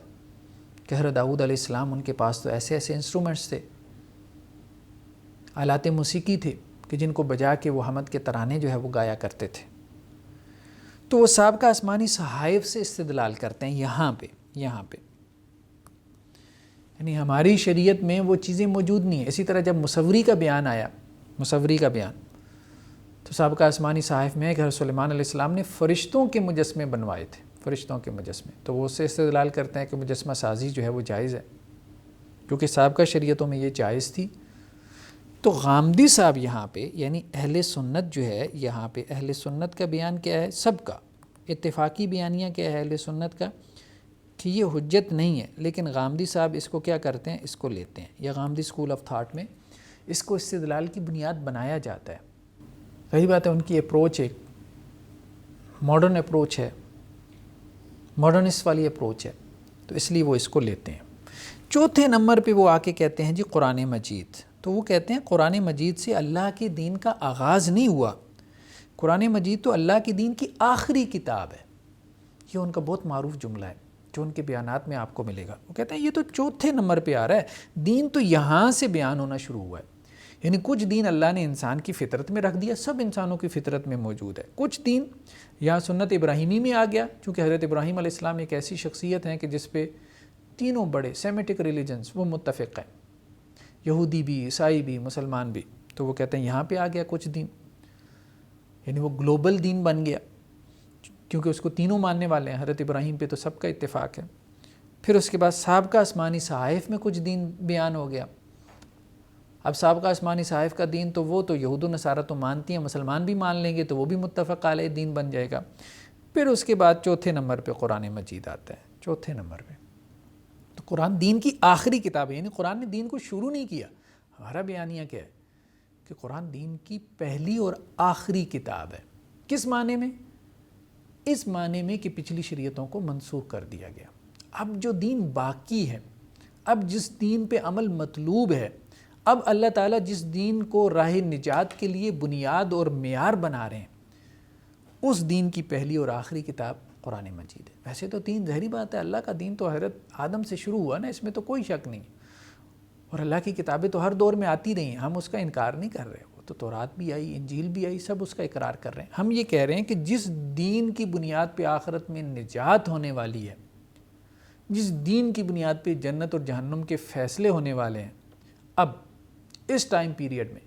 کہ حضرت داؤد علیہ السلام ان کے پاس تو ایسے ایسے انسٹرومنٹس تھے، آلات موسیقی تھے کہ جن کو بجا کے وہ حمد کے ترانے جو ہے وہ گایا کرتے تھے. تو وہ سابقہ آسمانی صحائف سے استدلال کرتے ہیں یہاں پہ. یعنی ہماری شریعت میں وہ چیزیں موجود نہیں ہیں. اسی طرح جب مصوری کا بیان آیا، تو سابقہ آسمانی صحائف میں ہے کہ حضرت سلیمان علیہ السلام نے فرشتوں کے مجسمے بنوائے تھے، فرشتوں کے مجسمے. تو وہ اس سے استدلال کرتے ہیں کہ مجسمہ سازی جو ہے وہ جائز ہے، کیونکہ سابقہ شریعتوں میں یہ جائز تھی. تو غامدی صاحب یہاں پہ، یعنی اہل سنت جو ہے، یہاں پہ اہل سنت کا بیان کیا ہے؟ سب کا اتفاقی بیانیہ کیا ہے اہل سنت کا؟ کہ یہ حجت نہیں ہے. لیکن غامدی صاحب اس کو کیا کرتے ہیں؟ اس کو لیتے ہیں، یا غامدی اسکول آف تھاٹ میں اس کو استدلال کی بنیاد بنایا جاتا ہے. صحیح بات ہے، ان کی اپروچ ایک ماڈرن اپروچ ہے، ماڈرنسٹ والی اپروچ ہے، تو اس لیے وہ اس کو لیتے ہیں. چوتھے نمبر پہ وہ آ کے کہتے ہیں جی قرآن مجید. تو وہ کہتے ہیں قرآن مجید سے اللہ کے دین کا آغاز نہیں ہوا، قرآن مجید تو اللہ کے دین کی آخری کتاب ہے. یہ ان کا بہت معروف جملہ ہے جو ان کے بیانات میں آپ کو ملے گا. وہ کہتے ہیں یہ تو چوتھے نمبر پہ آ رہا ہے، دین تو یہاں سے بیان ہونا شروع ہوا ہے. یعنی کچھ دین اللہ نے انسان کی فطرت میں رکھ دیا، سب انسانوں کی فطرت میں موجود ہے. کچھ دین یا سنت ابراہیمی میں آ گیا، چونکہ حضرت ابراہیم علیہ السلام ایک ایسی شخصیت ہیں کہ جس پہ تینوں بڑے سیمیٹک ریلیجنز وہ متفق ہیں، یہودی بھی، عیسائی بھی، مسلمان بھی. تو وہ کہتے ہیں یہاں پہ آ گیا کچھ دین، یعنی وہ گلوبل دین بن گیا، کیونکہ اس کو تینوں ماننے والے ہیں. حضرت ابراہیم پہ تو سب کا اتفاق ہے. پھر اس کے بعد سابقہ آسمانی صحائف میں کچھ دین بیان ہو گیا. اب سابقہ آسمانی صحائف کا دین تو وہ تو یہود و نصارہ تو مانتی ہیں، مسلمان بھی مان لیں گے تو وہ بھی متفق علیہ دین بن جائے گا. پھر اس کے بعد چوتھے نمبر پہ قرآن مجید آتا ہے. چوتھے نمبر پہ تو قرآن دین کی آخری کتاب ہے، یعنی قرآن نے دین کو شروع نہیں کیا. ہمارا بیانیہ کیا ہے کہ قرآن دین کی پہلی اور آخری کتاب ہے. کس معنی میں؟ اس معنی میں کہ پچھلی شریعتوں کو منسوخ کر دیا گیا. اب جو دین باقی ہے، اب جس دین پہ عمل مطلوب ہے، اب اللہ تعالیٰ جس دین کو راہ نجات کے لیے بنیاد اور معیار بنا رہے ہیں، اس دین کی پہلی اور آخری کتاب قرآن مجید ہے. ویسے تو دین ظاہری بات ہے، اللہ کا دین تو حضرت آدم سے شروع ہوا نا، اس میں تو کوئی شک نہیں. اور اللہ کی کتابیں تو ہر دور میں آتی رہی ہیں، ہم اس کا انکار نہیں کر رہے. وہ تو تورات بھی آئی، انجیل بھی آئی، سب اس کا اقرار کر رہے ہیں. ہم یہ کہہ رہے ہیں کہ جس دین کی بنیاد پہ آخرت میں نجات ہونے والی ہے، جس دین کی بنیاد پہ جنت اور جہنم کے فیصلے ہونے والے ہیں اب اس ٹائم پیریڈ میں،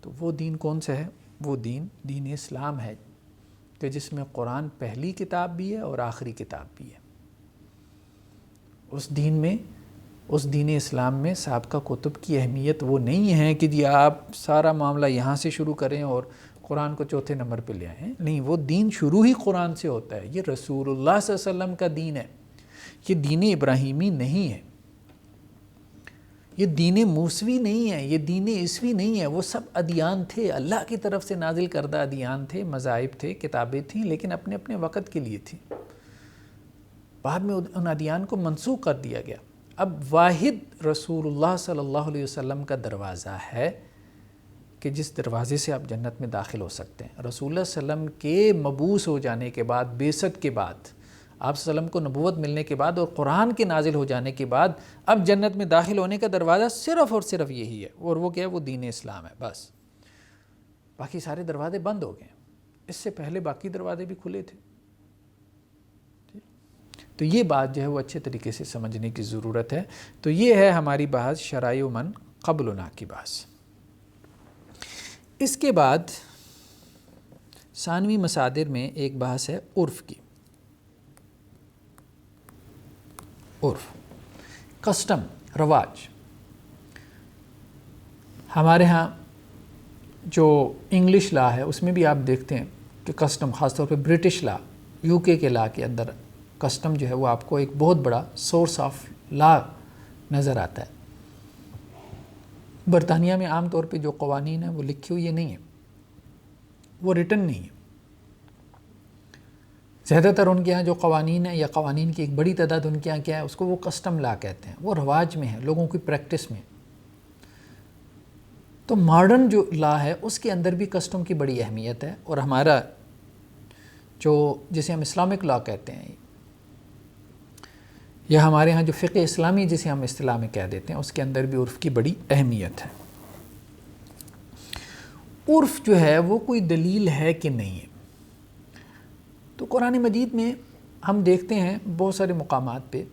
تو وہ دین کون سا ہے؟ وہ دین اسلام ہے، کہ جس میں قرآن پہلی کتاب بھی ہے اور آخری کتاب بھی ہے. اس دین اسلام میں سابقہ کتب کی اہمیت وہ نہیں ہے کہ جی آپ سارا معاملہ یہاں سے شروع کریں اور قرآن کو چوتھے نمبر پہ لے آئیں. نہیں، وہ دین شروع ہی قرآن سے ہوتا ہے. یہ رسول اللہ صلی اللہ علیہ وسلم کا دین ہے، یہ دین ابراہیمی نہیں ہے، یہ دین موسوی نہیں ہے، یہ دین عیسوی نہیں ہے. وہ سب ادیان تھے، اللہ کی طرف سے نازل کردہ ادیان تھے، مذاہب تھے، کتابیں تھیں، لیکن اپنے اپنے وقت کے لیے تھیں. بعد میں ان ادیان کو منسوخ کر دیا گیا. اب واحد رسول اللہ صلی اللہ علیہ وسلم کا دروازہ ہے کہ جس دروازے سے آپ جنت میں داخل ہو سکتے ہیں. رسول اللہ صلی اللہ علیہ وسلم کے مبعوث ہو جانے کے بعد، بعثت کے بعد، آپ صلی اللہ علیہ وسلم کو نبوت ملنے کے بعد اور قرآن کے نازل ہو جانے کے بعد، اب جنت میں داخل ہونے کا دروازہ صرف اور صرف یہی ہے. اور وہ کیا ہے؟ وہ دین اسلام ہے. بس باقی سارے دروازے بند ہو گئے. اس سے پہلے باقی دروازے بھی کھلے تھے. تو یہ بات جو ہے وہ اچھے طریقے سے سمجھنے کی ضرورت ہے. تو یہ ہے ہماری بحث شرائع من قبلنا کی بحث. اس کے بعد ثانوی مصادر میں ایک بحث ہے عرف کی. عرف، کسٹم، رواج. ہمارے ہاں جو انگلش لا ہے اس میں بھی آپ دیکھتے ہیں کہ کسٹم، خاص طور پہ برٹش لا، یو کے لا کے اندر کسٹم جو ہے وہ آپ کو ایک بہت بڑا سورس آف لا نظر آتا ہے. برطانیہ میں عام طور پہ جو قوانین ہیں وہ لکھی ہوئی نہیں ہیں، وہ ریٹن نہیں ہیں. زیادہ تر ان کے یہاں جو قوانین ہیں یا قوانین کی ایک بڑی تعداد ان کے یہاں کیا ہے، اس کو وہ کسٹم لا کہتے ہیں. وہ رواج میں ہے، لوگوں کی پریکٹس میں. تو ماڈرن جو لا ہے اس کے اندر بھی کسٹم کی بڑی اہمیت ہے. اور ہمارا جو جسے ہم اسلامک لا کہتے ہیں یا ہمارے ہاں جو فقہ اسلامی جسے ہم اصطلاح میں کہہ دیتے ہیں، اس کے اندر بھی عرف کی بڑی اہمیت ہے. عرف جو ہے وہ کوئی دلیل ہے کہ نہیں ہے. تو قرآن مجید میں ہم دیکھتے ہیں بہت سارے مقامات پہ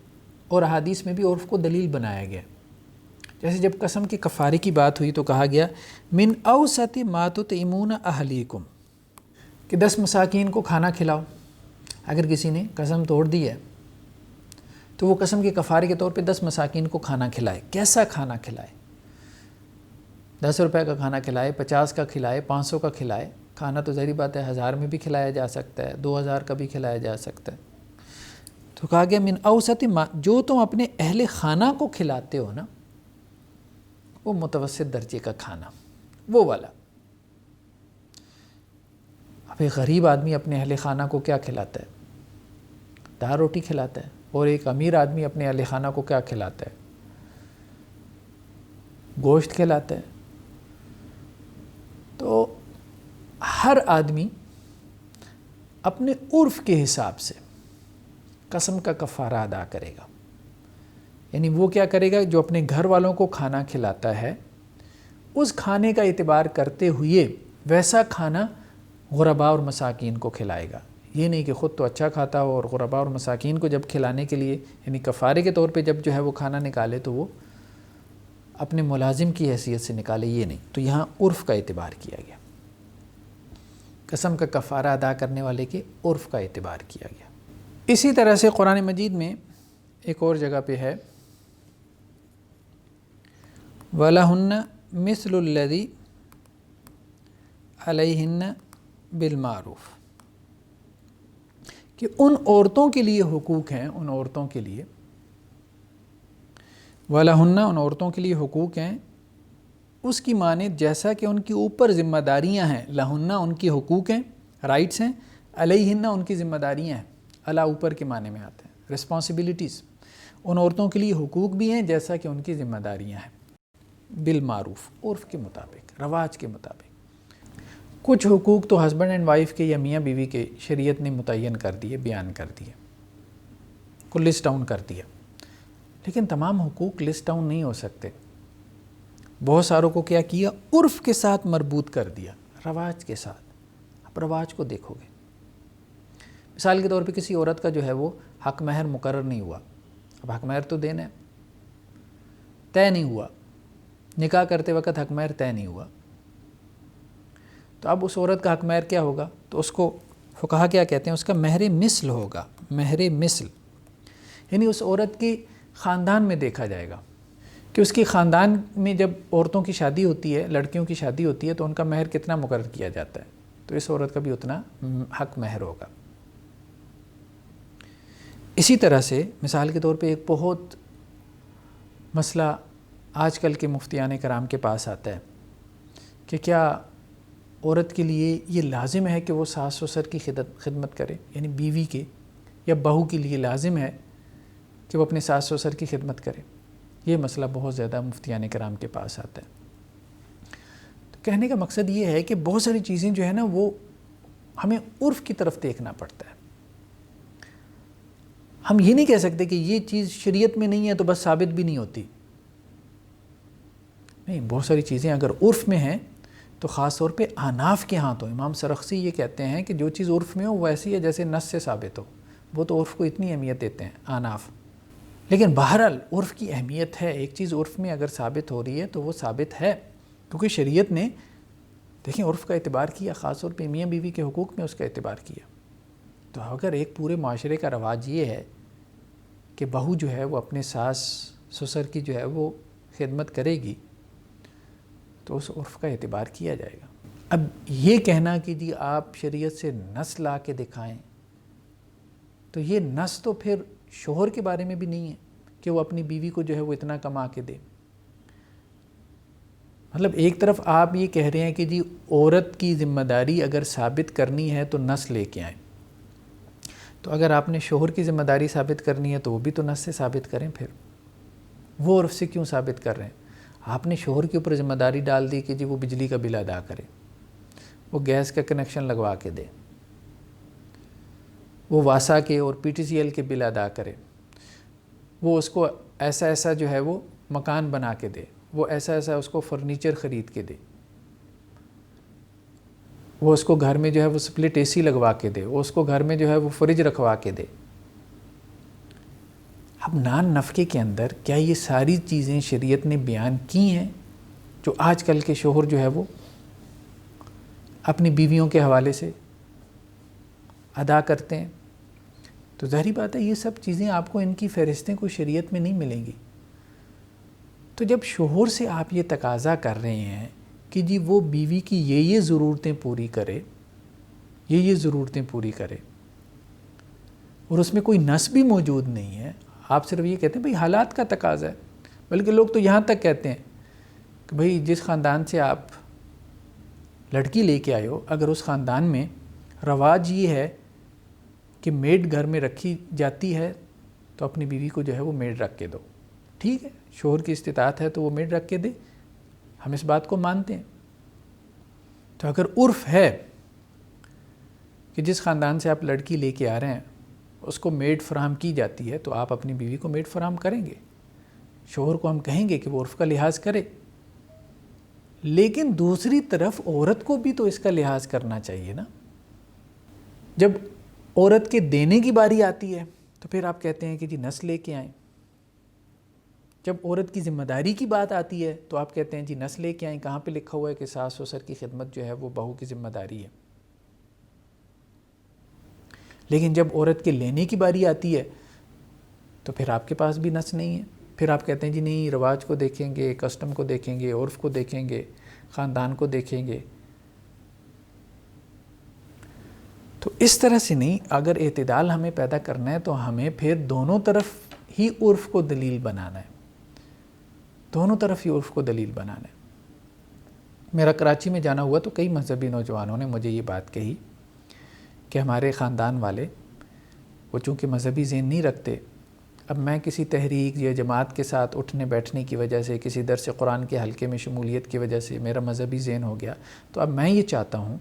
اور احادیث میں بھی عرف کو دلیل بنایا گیا. جیسے جب قسم کی کفارے کی بات ہوئی تو کہا گیا من اوسط ما تطعمون اہلیکم، کہ 10 مساکین کو کھانا کھلاؤ. اگر کسی نے قسم توڑ دی ہے تو وہ قسم کے کفارے کے طور پہ 10 مساکین کو کھانا کھلائے. کیسا کھانا کھلائے؟ 10 روپے کا کھانا کھلائے، 50 کا کھلائے، 500 کا کھلائے. کھانا تو ظاہری بات ہے 1000 میں بھی کھلایا جا سکتا ہے، 2000 کا بھی کھلایا جا سکتا ہے. تو کہا گیا من اوسط ما، جو تم اپنے اہل خانہ کو کھلاتے ہو نا، وہ متوسط درجے کا کھانا، وہ والا. اب ایک غریب آدمی اپنے اہل خانہ کو کیا کھلاتا ہے؟ دال روٹی کھلاتا ہے. اور ایک امیر آدمی اپنے اہل خانہ کو کیا کھلاتا ہے؟ گوشت کھلاتا ہے. تو ہر آدمی اپنے عرف کے حساب سے قسم کا کفارہ ادا کرے گا. یعنی وہ کیا کرے گا؟ جو اپنے گھر والوں کو کھانا کھلاتا ہے اس کھانے کا اعتبار کرتے ہوئے ویسا کھانا غرباء اور مساکین کو کھلائے گا. یہ نہیں کہ خود تو اچھا کھاتا ہو اور غرباء اور مساکین کو جب کھلانے کے لیے یعنی کفارے کے طور پہ جب جو ہے وہ کھانا نکالے تو وہ اپنے ملازم کی حیثیت سے نکالے، یہ نہیں. تو یہاں عرف کا اعتبار کیا گیا، قسم کا کفارہ ادا کرنے والے کے عرف کا اعتبار کیا گیا. اسی طرح سے قرآن مجید میں ایک اور جگہ پہ ہے وَلَهُنَّ مِثْلُ الَّذِي عَلَيْهِنَّ بِالْمَعْرُوفِ، کہ ان عورتوں کے لیے حقوق ہیں، ان عورتوں کے لیے وَلَهُنَّ، ان عورتوں کے لیے حقوق ہیں، اس کی مانند جیسا کہ ان کے اوپر ذمہ داریاں ہیں. لہن ان کی حقوق ہیں، رائٹس ہیں. علیہن ان کی ذمہ داریاں ہیں. اللہ اوپر کے معنی میں آتے ہیں، رسپانسبلٹیز. ان عورتوں کے لیے حقوق بھی ہیں جیسا کہ ان کی ذمہ داریاں ہیں. بالمعروف، عرف کے مطابق، رواج کے مطابق. کچھ حقوق تو ہسبینڈ اینڈ وائف کے یا میاں بیوی کے شریعت نے متعین کر دیے، بیان کر دیے، کو لسٹ ڈاؤن کر دیا. لیکن تمام حقوق لسٹ ڈاؤن نہیں ہو سکتے. بہت ساروں کو کیا کیا؟ عرف کے ساتھ مربوط کر دیا، رواج کے ساتھ. اب رواج کو دیکھو گے، مثال کے طور پہ کسی عورت کا جو ہے وہ حق مہر مقرر نہیں ہوا. اب حق مہر تو دینا ہے، طے نہیں ہوا، نکاح کرتے وقت حق مہر طے نہیں ہوا. تو اب اس عورت کا حق مہر کیا ہوگا؟ تو اس کو فقہا کیا کہتے ہیں؟ اس کا مہر مثل ہوگا. مہر مثل یعنی اس عورت کی خاندان میں دیکھا جائے گا کہ اس کی خاندان میں جب عورتوں کی شادی ہوتی ہے، لڑکیوں کی شادی ہوتی ہے، تو ان کا مہر کتنا مقرر کیا جاتا ہے. تو اس عورت کا بھی اتنا حق مہر ہوگا. اسی طرح سے مثال کے طور پہ ایک بہت مسئلہ آج کل کے مفتیان کرام کے پاس آتا ہے کہ کیا عورت کے لیے یہ لازم ہے کہ وہ ساس سسر کی خدمت کرے، یعنی بیوی کے یا بہو کے لیے لازم ہے کہ وہ اپنے ساس سسر کی خدمت کرے. یہ مسئلہ بہت زیادہ مفتیان کرام کے پاس آتا ہے. تو کہنے کا مقصد یہ ہے کہ بہت ساری چیزیں جو ہے نا وہ ہمیں عرف کی طرف دیکھنا پڑتا ہے. ہم یہ نہیں کہہ سکتے کہ یہ چیز شریعت میں نہیں ہے تو بس ثابت بھی نہیں ہوتی. نہیں، بہت ساری چیزیں اگر عرف میں ہیں تو خاص طور پہ احناف کے ہاں تو امام سرخسی یہ کہتے ہیں کہ جو چیز عرف میں ہو وہ ایسی ہے جیسے نص سے ثابت ہو، وہ تو عرف کو اتنی اہمیت دیتے ہیں احناف۔ لیکن بہرحال عرف کی اہمیت ہے، ایک چیز عرف میں اگر ثابت ہو رہی ہے تو وہ ثابت ہے، کیونکہ شریعت نے دیکھیں عرف کا اعتبار کیا، خاص طور پہ میاں بیوی کے حقوق میں اس کا اعتبار کیا۔ تو اگر ایک پورے معاشرے کا رواج یہ ہے کہ بہو جو ہے وہ اپنے ساس سسر کی جو ہے وہ خدمت کرے گی تو اس عرف کا اعتبار کیا جائے گا۔ اب یہ کہنا کہ جی آپ شریعت سے نص لا کے دکھائیں، تو یہ نص تو پھر شوہر کے بارے میں بھی نہیں ہے کہ وہ اپنی بیوی کو جو ہے وہ اتنا کما کے دے۔ مطلب ایک طرف آپ یہ کہہ رہے ہیں کہ جی عورت کی ذمہ داری اگر ثابت کرنی ہے تو نص لے کے آئیں، تو اگر آپ نے شوہر کی ذمہ داری ثابت کرنی ہے تو وہ بھی تو نص سے ثابت کریں، پھر وہ عرف سے کیوں ثابت کر رہے ہیں؟ آپ نے شوہر کے اوپر ذمہ داری ڈال دی کہ جی وہ بجلی کا بل ادا کرے، وہ گیس کا کنیکشن لگوا کے دے، وہ واسا کے اور پی ٹی سی ایل کے بل ادا کرے، وہ اس کو ایسا ایسا جو ہے وہ مکان بنا کے دے، وہ ایسا ایسا اس کو فرنیچر خرید کے دے، وہ اس کو گھر میں جو ہے وہ سپلٹ اے سی لگوا کے دے، وہ اس کو گھر میں جو ہے وہ فریج رکھوا کے دے۔ اب نان نفقے کے اندر کیا یہ ساری چیزیں شریعت نے بیان کی ہیں جو آج کل کے شوہر جو ہے وہ اپنی بیویوں کے حوالے سے ادا کرتے ہیں؟ تو ظاہری بات ہے یہ سب چیزیں آپ کو ان کی فہرستیں کوئی شریعت میں نہیں ملیں گی۔ تو جب شوہر سے آپ یہ تقاضا کر رہے ہیں کہ جی وہ بیوی کی یہ ضرورتیں پوری کرے، یہ ضرورتیں پوری کرے، اور اس میں کوئی نص بھی موجود نہیں ہے، آپ صرف یہ کہتے ہیں بھئی حالات کا تقاضا ہے، بلکہ لوگ تو یہاں تک کہتے ہیں کہ بھئی جس خاندان سے آپ لڑکی لے کے آئے ہو، اگر اس خاندان میں رواج یہ ہے کہ میڈ گھر میں رکھی جاتی ہے تو اپنی بیوی کو جو ہے وہ میڈ رکھ کے دو۔ ٹھیک ہے، شوہر کی استطاعت ہے تو وہ میڈ رکھ کے دے، ہم اس بات کو مانتے ہیں۔ تو اگر عرف ہے کہ جس خاندان سے آپ لڑکی لے کے آ رہے ہیں اس کو میڈ فراہم کی جاتی ہے تو آپ اپنی بیوی کو میڈ فراہم کریں گے، شوہر کو ہم کہیں گے کہ وہ عرف کا لحاظ کرے۔ لیکن دوسری طرف عورت کو بھی تو اس کا لحاظ کرنا چاہیے نا۔ جب عورت کے دینے کی باری آتی ہے تو پھر آپ کہتے ہیں کہ جی نص لے کے آئیں، جب عورت کی ذمہ داری کی بات آتی ہے تو آپ کہتے ہیں جی نص لے کے آئیں، کہاں پہ لکھا ہوا ہے کہ ساس سسر کی خدمت جو ہے وہ بہو کی ذمہ داری ہے؟ لیکن جب عورت کے لینے کی باری آتی ہے تو پھر آپ کے پاس بھی نص نہیں ہے، پھر آپ کہتے ہیں جی نہیں، رواج کو دیکھیں گے، کسٹم کو دیکھیں گے، عرف کو دیکھیں گے، خاندان کو دیکھیں گے۔ تو اس طرح سے نہیں، اگر اعتدال ہمیں پیدا کرنا ہے تو ہمیں پھر دونوں طرف ہی عرف کو دلیل بنانا ہے، دونوں طرف ہی عرف کو دلیل بنانا ہے۔ میرا کراچی میں جانا ہوا تو کئی مذہبی نوجوانوں نے مجھے یہ بات کہی کہ ہمارے خاندان والے وہ چونکہ مذہبی ذہن نہیں رکھتے، اب میں کسی تحریک یا جماعت کے ساتھ اٹھنے بیٹھنے کی وجہ سے، کسی درس قرآن کے حلقے میں شمولیت کی وجہ سے میرا مذہبی ذہن ہو گیا، تو اب میں یہ چاہتا ہوں،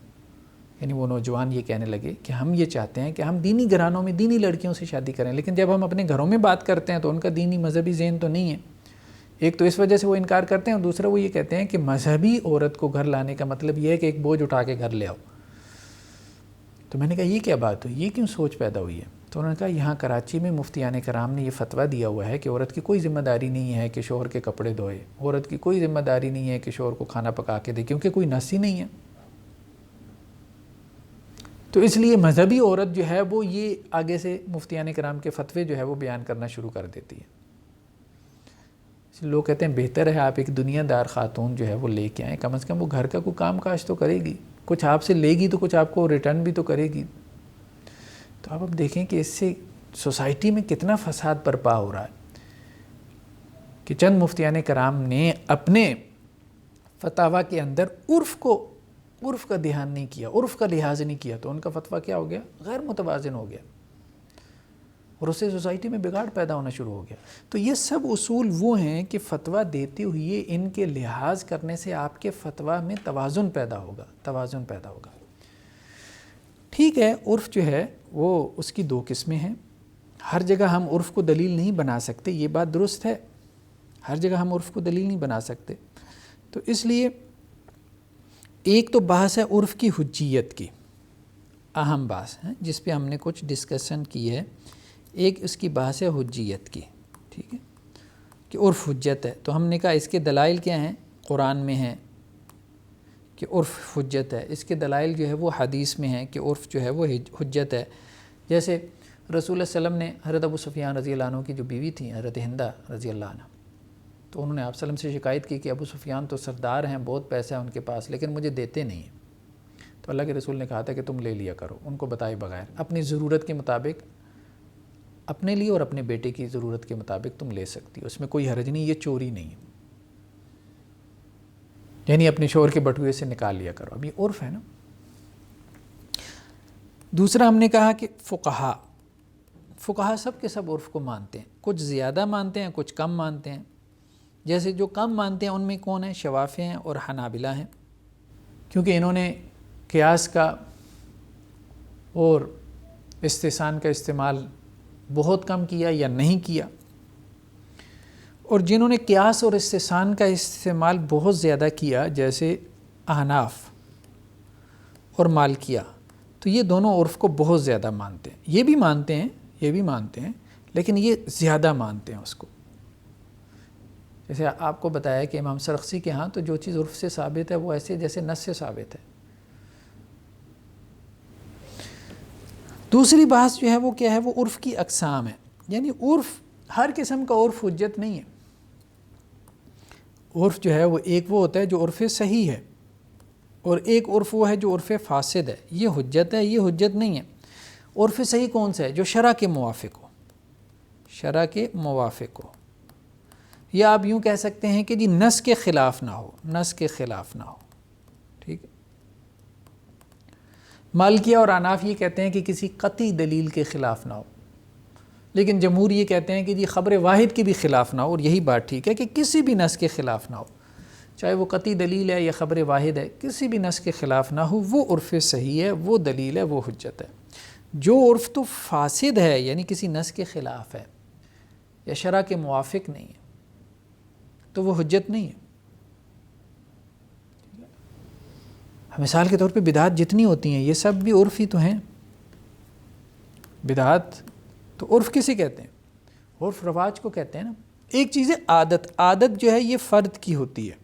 یعنی وہ نوجوان یہ کہنے لگے کہ ہم یہ چاہتے ہیں کہ ہم دینی گھرانوں میں دینی لڑکیوں سے شادی کریں، لیکن جب ہم اپنے گھروں میں بات کرتے ہیں تو ان کا دینی مذہبی ذہن تو نہیں ہے۔ ایک تو اس وجہ سے وہ انکار کرتے ہیں، اور دوسرا وہ یہ کہتے ہیں کہ مذہبی عورت کو گھر لانے کا مطلب یہ ہے کہ ایک بوجھ اٹھا کے گھر لے آؤ۔ تو میں نے کہا یہ کیا بات ہوئی، یہ کیوں سوچ پیدا ہوئی ہے؟ تو انہوں نے کہا یہاں کراچی میں مفتیان کرام نے یہ فتویٰ دیا ہوا ہے کہ عورت کی کوئی ذمہ داری نہیں ہے کہ شوہر کے کپڑے دھوئے، عورت کی کوئی ذمہ داری نہیں ہے کہ شوہر کو کھانا پکا کے دے، کیونکہ کوئی نص ہی نہیں ہے۔ تو اس لیے مذہبی عورت جو ہے وہ یہ آگے سے مفتیان کرام کے فتوے جو ہے وہ بیان کرنا شروع کر دیتی ہے۔ لوگ کہتے ہیں بہتر ہے آپ ایک دنیا دار خاتون جو ہے وہ لے کے آئیں، کم از کم وہ گھر کا کوئی کام کاج تو کرے گی، کچھ آپ سے لے گی تو کچھ آپ کو ریٹرن بھی تو کرے گی۔ تو آپ اب دیکھیں کہ اس سے سوسائٹی میں کتنا فساد برپا ہو رہا ہے کہ چند مفتیان کرام نے اپنے فتاویٰ کے اندر عرف کا دھیان نہیں کیا، عرف کا لحاظ نہیں کیا، تو ان کا فتویٰ کیا ہو گیا؟ غیر متوازن ہو گیا، اور اس سے سوسائٹی میں بگاڑ پیدا ہونا شروع ہو گیا۔ تو یہ سب اصول وہ ہیں کہ فتویٰ دیتے ہوئے ان کے لحاظ کرنے سے آپ کے فتویٰ میں توازن پیدا ہوگا، توازن پیدا ہوگا۔ ٹھیک ہے، عرف جو ہے وہ اس کی دو قسمیں ہیں، ہر جگہ ہم عرف کو دلیل نہیں بنا سکتے، یہ بات درست ہے، ہر جگہ ہم عرف کو دلیل نہیں بنا سکتے۔ تو اس لیے ایک تو بحث ہے عرف کی حجیت کی، اہم بحث ہے جس پہ ہم نے کچھ ڈسکشن کی ہے. ایک اس کی بحث ہے حجیت کی، ٹھیک ہے، کہ عرف حجت ہے. تو ہم نے کہا اس کے دلائل کیا ہیں؟ قرآن میں ہیں کہ عرف حجت ہے، اس کے دلائل جو ہے وہ حدیث میں ہیں کہ عرف جو ہے وہ حجت ہے. جیسے رسول اللہ صلی اللہ علیہ وسلم نے حضرت ابو سفیان رضی اللہ عنہ کی جو بیوی تھیں حضرت ہندہ رضی اللہ عنہ، تو انہوں نے آپ صلی اللہ علیہ وسلم سے شکایت کی کہ ابو سفیان تو سردار ہیں، بہت پیسہ ہے ان کے پاس، لیکن مجھے دیتے نہیں ہیں. تو اللہ کے رسول نے کہا تھا کہ تم لے لیا کرو ان کو بتائے بغیر، اپنی ضرورت کے مطابق، اپنے لیے اور اپنے بیٹے کی ضرورت کے مطابق تم لے سکتی ہو، اس میں کوئی حرج نہیں، یہ چوری نہیں ہے. یعنی اپنے شوہر کے بٹوئے سے نکال لیا کرو. اب یہ عرف ہے نا. دوسرا ہم نے کہا کہ فقہا سب کے سب عرف کو مانتے ہیں، کچھ زیادہ مانتے ہیں، کچھ کم مانتے ہیں. جیسے جو کم مانتے ہیں ان میں کون ہیں؟ شوافی ہیں اور حنابلہ ہیں، کیونکہ انہوں نے قیاس کا اور استحسان کا استعمال بہت کم کیا یا نہیں کیا. اور جنہوں نے قیاس اور استحسان کا استعمال بہت زیادہ کیا جیسے احناف اور مالکیہ، تو یہ دونوں عرف کو بہت زیادہ مانتے ہیں. یہ بھی مانتے ہیں لیکن یہ زیادہ مانتے ہیں اس کو. جیسے آپ کو بتایا کہ امام سرخسی کے ہاں تو جو چیز عرف سے ثابت ہے وہ ایسے جیسے نص سے ثابت ہے. دوسری بحث جو ہے وہ کیا ہے؟ وہ عرف کی اقسام ہے. یعنی عرف، ہر قسم کا عرف حجت نہیں ہے. عرف جو ہے وہ ایک وہ ہوتا ہے جو عرف صحیح ہے، اور ایک عرف وہ ہے جو عرف فاسد ہے. یہ حجت ہے، یہ حجت نہیں ہے. عرف صحیح کون سا ہے؟ جو شرع کے موافق ہو، شرع کے موافق ہو، یا آپ یوں کہہ سکتے ہیں کہ جی نص کے خلاف نہ ہو، نص کے خلاف نہ ہو. ٹھیک ہے. مالکیہ اور احناف یہ کہتے ہیں کہ کسی قطعی دلیل کے خلاف نہ ہو، لیکن جمہور یہ کہتے ہیں کہ جی خبر واحد کے بھی خلاف نہ ہو. اور یہی بات ٹھیک ہے کہ کسی بھی نص کے خلاف نہ ہو، چاہے وہ قطعی دلیل ہے یا خبر واحد ہے، کسی بھی نص کے خلاف نہ ہو. وہ عرف صحیح ہے، وہ دلیل ہے، وہ حجت ہے. جو عرف تو فاسد ہے، یعنی کسی نص کے خلاف ہے یا شرع کے موافق نہیں ہے، تو وہ حجت نہیں ہے. مثال کے طور پہ بدعات جتنی ہوتی ہیں یہ سب بھی عرف ہی تو ہیں. بدعات تو عرف کسے کہتے ہیں؟ عرف رواج کو کہتے ہیں نا. ایک چیز ہے عادت جو ہے یہ فرد کی ہوتی ہے،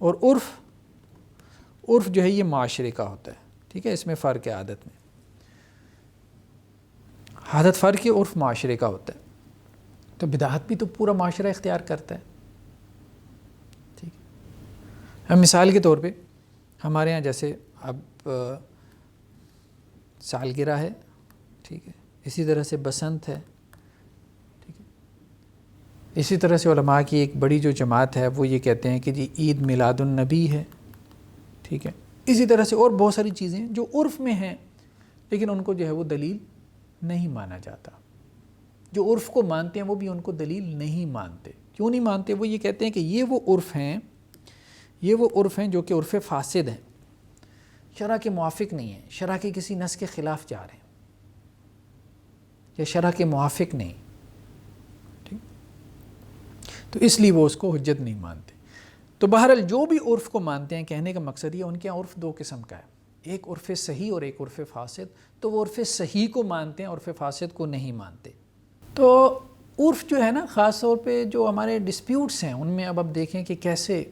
اور عرف جو ہے یہ معاشرے کا ہوتا ہے. ٹھیک ہے، اس میں فرق ہے. عادت میں عادت فرق ہے، عرف معاشرے کا ہوتا ہے. تو بدعات بھی تو پورا معاشرہ اختیار کرتا ہے. ٹھیک ہے. مثال کے طور پہ ہمارے ہاں جیسے اب سالگرہ ہے، ٹھیک ہے، اسی طرح سے بسنت ہے، ٹھیک ہے، اسی طرح سے علماء کی ایک بڑی جو جماعت ہے وہ یہ کہتے ہیں کہ جی عید میلاد النبی ہے. ٹھیک ہے. اسی طرح سے اور بہت ساری چیزیں جو عرف میں ہیں لیکن ان کو جو ہے وہ دلیل نہیں مانا جاتا. جو عرف کو مانتے ہیں وہ بھی ان کو دلیل نہیں مانتے. کیوں نہیں مانتے؟ وہ یہ کہتے ہیں کہ یہ وہ عرف ہیں جو کہ عرف فاسد ہیں، شرع کے موافق نہیں ہیں، شرع کے کسی نص کے خلاف جا رہے ہیں یا شرع کے موافق نہیں. ٹھیک، تو اس لیے وہ اس کو حجت نہیں مانتے. تو بہرحال جو بھی عرف کو مانتے ہیں، کہنے کا مقصد یہ ان کے عرف دو قسم کا ہے، ایک عرف صحیح اور ایک عرف فاسد. تو وہ عرف صحیح کو مانتے ہیں، عرف فاسد کو نہیں مانتے. تو عرف جو ہے نا، خاص طور پہ جو ہمارے ڈسپیوٹس ہیں ان میں اب دیکھیں کہ کیسے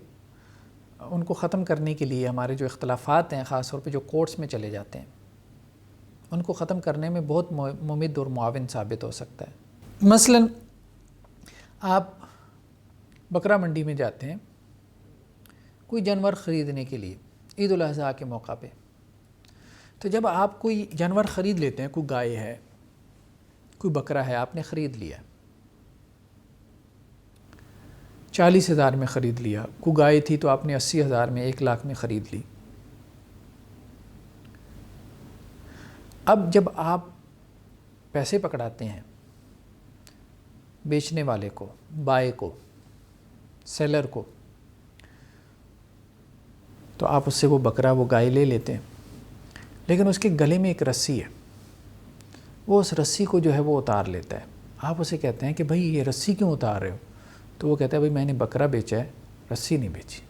ان کو ختم کرنے کے لیے ہمارے جو اختلافات ہیں، خاص طور پہ جو کورٹس میں چلے جاتے ہیں، ان کو ختم کرنے میں بہت ممد اور معاون ثابت ہو سکتا ہے. مثلا آپ بکرا منڈی میں جاتے ہیں کوئی جانور خریدنے کے لیے عید الاضحیٰ کے موقع پہ. تو جب آپ کوئی جانور خرید لیتے ہیں، کوئی گائے ہے، کوئی بکرا ہے، آپ نے خرید لیا، 40,000 میں خرید لیا. کوئی گائے تھی تو آپ نے 80,000 میں، 1,00,000 میں خرید لی. اب جب آپ پیسے پکڑاتے ہیں بیچنے والے کو، بائے کو، سیلر کو، تو آپ اس سے وہ بکرا، وہ گائے لے لیتے ہیں، لیکن اس کے گلے میں ایک رسی ہے، وہ اس رسی کو جو ہے وہ اتار لیتا ہے. آپ اسے کہتے ہیں کہ بھائی یہ رسی کیوں اتار رہے ہو؟ تو وہ کہتا ہے بھائی میں نے بکرا بیچا ہے، رسی نہیں بیچی.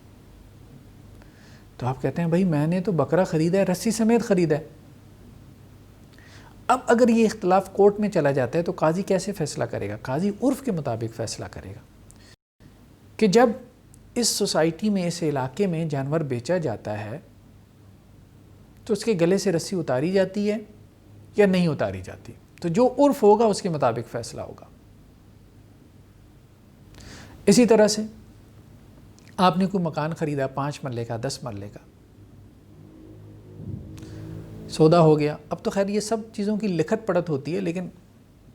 تو آپ کہتے ہیں بھائی میں نے تو بکرا خریدا ہے، رسی سمیت خریدا ہے۔ اب اگر یہ اختلاف کورٹ میں چلا جاتا ہے تو قاضی کیسے فیصلہ کرے گا؟ قاضی عرف کے مطابق فیصلہ کرے گا کہ جب اس سوسائٹی میں، اس علاقے میں جانور بیچا جاتا ہے تو اس کے گلے سے رسی اتاری جاتی ہے یا نہیں اتاری جاتی، تو جو عرف ہوگا اس کے مطابق فیصلہ ہوگا۔ اسی طرح سے آپ نے کوئی مکان خریدا 5 مرلے کا، 10 مرلے کا، سودا ہو گیا۔ اب تو خیر یہ سب چیزوں کی لکھت پڑھت ہوتی ہے، لیکن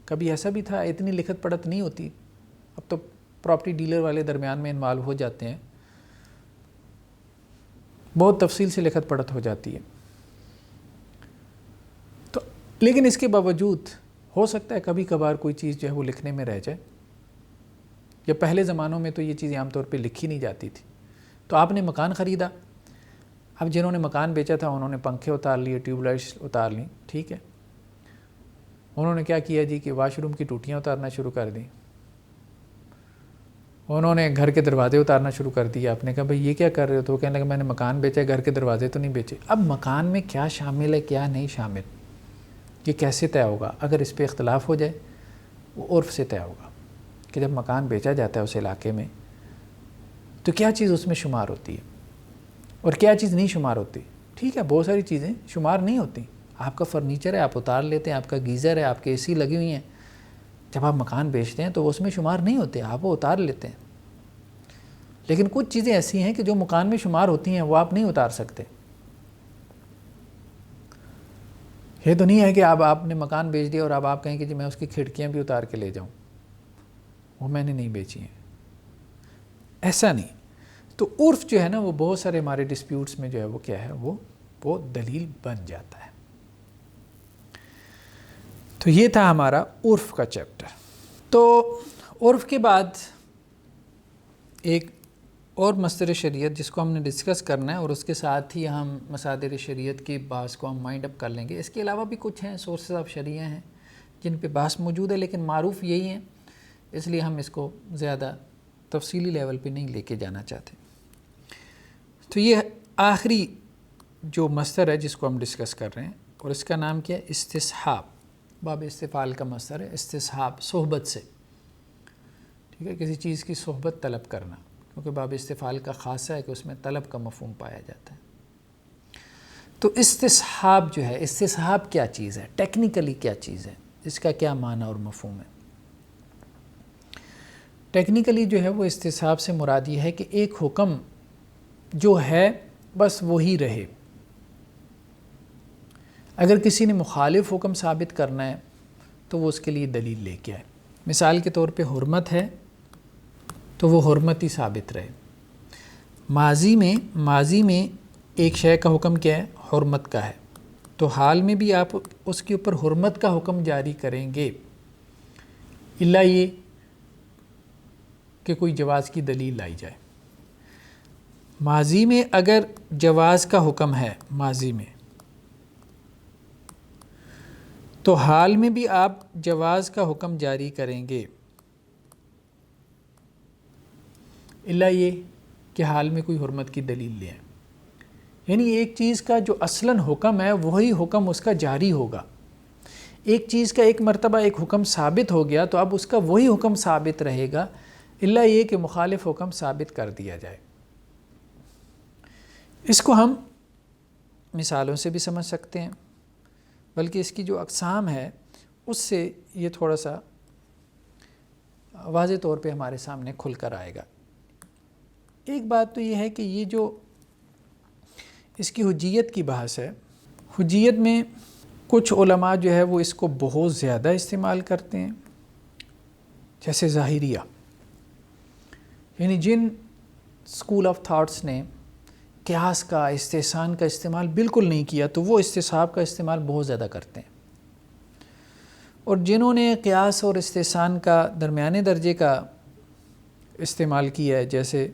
کبھی ایسا بھی تھا اتنی لکھت پڑھت نہیں ہوتی۔ اب تو پراپرٹی ڈیلر والے درمیان میں انوالو ہو جاتے ہیں، بہت تفصیل سے لکھت پڑھت ہو جاتی ہے۔ تو لیکن اس کے باوجود ہو سکتا ہے کبھی کبھار کوئی چیز جو ہے وہ لکھنے میں رہ جائے، یا پہلے زمانوں میں تو یہ چیزیں عام طور پہ لکھی نہیں جاتی تھی۔ تو آپ نے مکان خریدا، اب جنہوں نے مکان بیچا تھا انہوں نے پنکھے اتار لیے، ٹیوب لائٹس اتار لیں، ٹھیک ہے۔ انہوں نے کیا کیا جی کہ واش روم کی ٹوٹیاں اتارنا شروع کر دیں، انہوں نے گھر کے دروازے اتارنا شروع کر دیا۔ آپ نے کہا بھائی یہ کیا کر رہے ہو؟ تو وہ کہنے لگا میں نے مکان بیچا ہے، گھر کے دروازے تو نہیں بیچے۔ اب مکان میں کیا شامل ہے کیا نہیں شامل، یہ کیسے طے ہوگا؟ اگر اس پہ اختلاف ہو جائے وہ عرف سے طے ہوگا کہ جب مکان بیچا جاتا ہے اس علاقے میں تو کیا چیز اس میں شمار ہوتی ہے اور کیا چیز نہیں شمار ہوتی۔ ٹھیک ہے، بہت ساری چیزیں شمار نہیں ہوتی۔ آپ کا فرنیچر ہے آپ اتار لیتے ہیں، آپ کا گیزر ہے، آپ کے اے سی لگی ہوئی ہیں، جب آپ مکان بیچتے ہیں تو وہ اس میں شمار نہیں ہوتے، آپ وہ اتار لیتے ہیں۔ لیکن کچھ چیزیں ایسی ہیں کہ جو مکان میں شمار ہوتی ہیں وہ آپ نہیں اتار سکتے۔ یہ تو نہیں ہے کہ آپ نے مکان بیچ دیا اور اب آپ کہیں کہ جی میں اس کی کھڑکیاں بھی اتار کے لے جاؤں، وہ میں نے نہیں بیچی ہیں، ایسا نہیں۔ تو عرف جو ہے نا وہ بہت سارے ہمارے ڈسپیوٹس میں جو ہے وہ کیا ہے، وہ دلیل بن جاتا ہے۔ تو یہ تھا ہمارا عرف کا چیپٹر۔ تو عرف کے بعد ایک اور مصدر شریعت جس کو ہم نے ڈسکس کرنا ہے، اور اس کے ساتھ ہی ہم مصادر شریعت کی بحث کو ہم مائنڈ اپ کر لیں گے۔ اس کے علاوہ بھی کچھ ہیں سورسز آف شریعہ ہیں جن پہ بحث موجود ہے، لیکن معروف یہی ہیں، اس لیے ہم اس کو زیادہ تفصیلی لیول پہ نہیں لے کے جانا چاہتے۔ تو یہ آخری جو مصدر ہے جس کو ہم ڈسکس کر رہے ہیں، اور اس کا نام کیا ہے؟ استصحاب۔ باب استفعال کا مصدر ہے استصحاب، صحبت سے، ٹھیک ہے، کسی چیز کی صحبت طلب کرنا، کیونکہ باب استفعال کا خاصہ ہے کہ اس میں طلب کا مفہوم پایا جاتا ہے۔ تو استصحاب جو ہے، استصحاب کیا چیز ہے، ٹیکنیکلی کیا چیز ہے، اس کا کیا معنی اور مفہوم ہے؟ ٹیکنیکلی جو ہے وہ استصحاب سے مراد یہ ہے کہ ایک حکم جو ہے بس وہی رہے۔ اگر کسی نے مخالف حکم ثابت کرنا ہے تو وہ اس کے لیے دلیل لے کے آئے۔ مثال کے طور پہ حرمت ہے تو وہ حرمت ہی ثابت رہے۔ ماضی میں ایک شے کا حکم کیا ہے؟ حرمت کا ہے، تو حال میں بھی آپ اس کے اوپر حرمت کا حکم جاری کریں گے، الا یہ کہ کوئی جواز کی دلیل لائی جائے۔ ماضی میں اگر جواز کا حکم ہے ماضی میں، تو حال میں بھی آپ جواز کا حکم جاری کریں گے، الا یہ کہ حال میں کوئی حرمت کی دلیل لیں۔ یعنی ایک چیز کا جو اصلاً حکم ہے وہی حکم اس کا جاری ہوگا۔ ایک چیز کا ایک مرتبہ ایک حکم ثابت ہو گیا تو اب اس کا وہی حکم ثابت رہے گا، الا یہ کہ مخالف حکم ثابت کر دیا جائے۔ اس کو ہم مثالوں سے بھی سمجھ سکتے ہیں، بلکہ اس کی جو اقسام ہے اس سے یہ تھوڑا سا واضح طور پہ ہمارے سامنے کھل کر آئے گا۔ ایک بات تو یہ ہے کہ یہ جو اس کی حجیت کی بحث ہے، حجیت میں کچھ علماء جو ہے وہ اس کو بہت زیادہ استعمال کرتے ہیں، جیسے ظاہریہ، یعنی جن اسکول آف تھاٹس نے قیاس کا، استحسان کا استعمال بالکل نہیں کیا تو وہ استصحاب کا استعمال بہت زیادہ کرتے ہیں، اور جنہوں نے قیاس اور استحسان کا درمیانے درجے کا استعمال کیا ہے، جیسے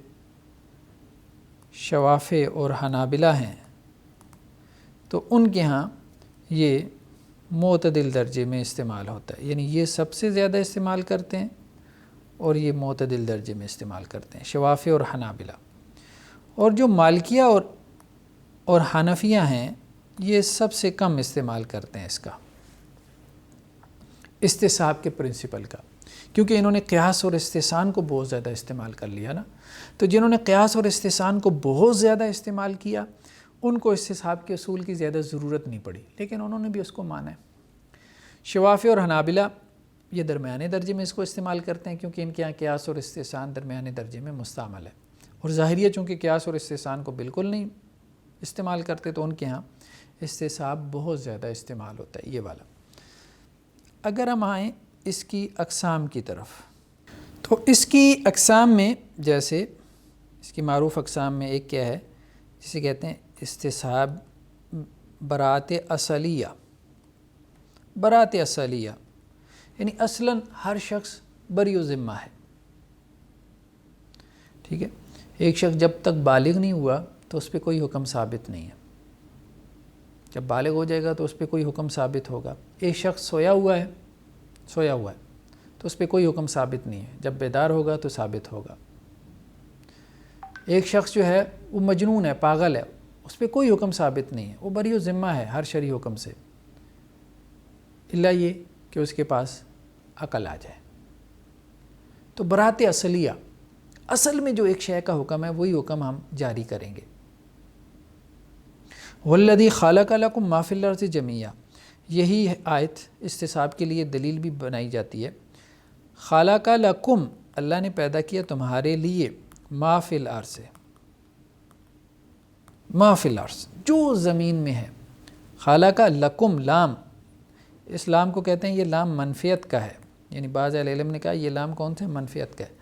شوافع اور حنابلہ ہیں، تو ان کے ہاں یہ معتدل درجے میں استعمال ہوتا ہے، یعنی یہ سب سے زیادہ استعمال کرتے ہیں اور یہ معتدل درجے میں استعمال کرتے ہیں، شوافع اور حنابلہ۔ اور جو مالکیہ اور اور حنفیہ ہیں یہ سب سے کم استعمال کرتے ہیں اس کا، استصحاب کے پرنسپل کا، کیونکہ انہوں نے قیاس اور استحسان کو بہت زیادہ استعمال کر لیا نا۔ تو جنہوں نے قیاس اور استحسان کو بہت زیادہ استعمال کیا ان کو استصحاب کے اصول کی زیادہ ضرورت نہیں پڑی، لیکن انہوں نے بھی اس کو مانا ہے۔ شوافی اور حنابلہ یہ درمیانے درجے میں اس کو استعمال کرتے ہیں، کیونکہ ان کے یہاں قیاس اور استحسان درمیانے درجے میں مستعمل ہے، اور ظاہریہ چونکہ قیاس اور استحسان کو بالکل نہیں استعمال کرتے تو ان کے ہاں استصحاب بہت زیادہ استعمال ہوتا ہے، یہ والا۔ اگر ہم آئیں اس کی اقسام کی طرف، تو اس کی اقسام میں جیسے اس کی معروف اقسام میں ایک کیا ہے جسے کہتے ہیں استصحاب برات اصلیہ۔ برات اصلیہ یعنی اصلاً ہر شخص بری و ذمہ ہے، ٹھیک ہے۔ ایک شخص جب تک بالغ نہیں ہوا تو اس پہ کوئی حکم ثابت نہیں ہے، جب بالغ ہو جائے گا تو اس پہ کوئی حکم ثابت ہوگا۔ ایک شخص سویا ہوا ہے تو اس پہ کوئی حکم ثابت نہیں ہے، جب بیدار ہوگا تو ثابت ہوگا۔ ایک شخص جو ہے وہ مجنون ہے، پاگل ہے، اس پہ کوئی حکم ثابت نہیں ہے، وہ بری و ذمہ ہے ہر شرعی حکم سے، الا یہ کہ اس کے پاس عقل آ جائے۔ تو برات اصلیہ، اصل میں جو ایک شے کا حکم ہے وہی حکم ہم جاری کریں گے۔ والذی خلق لکم ما فی الارض جمیعا، یہی آیت استصحاب کے لیے دلیل بھی بنائی جاتی ہے۔ خلق لکم، اللہ نے پیدا کیا تمہارے لیے، ما فی الارض، ما فی الارض، جو زمین میں ہے۔ خلق لکم، لام، اس لام کو کہتے ہیں یہ لام منفیت کا ہے، یعنی بعض اہل علم نے کہا یہ لام کون سے منفیت کا ہے۔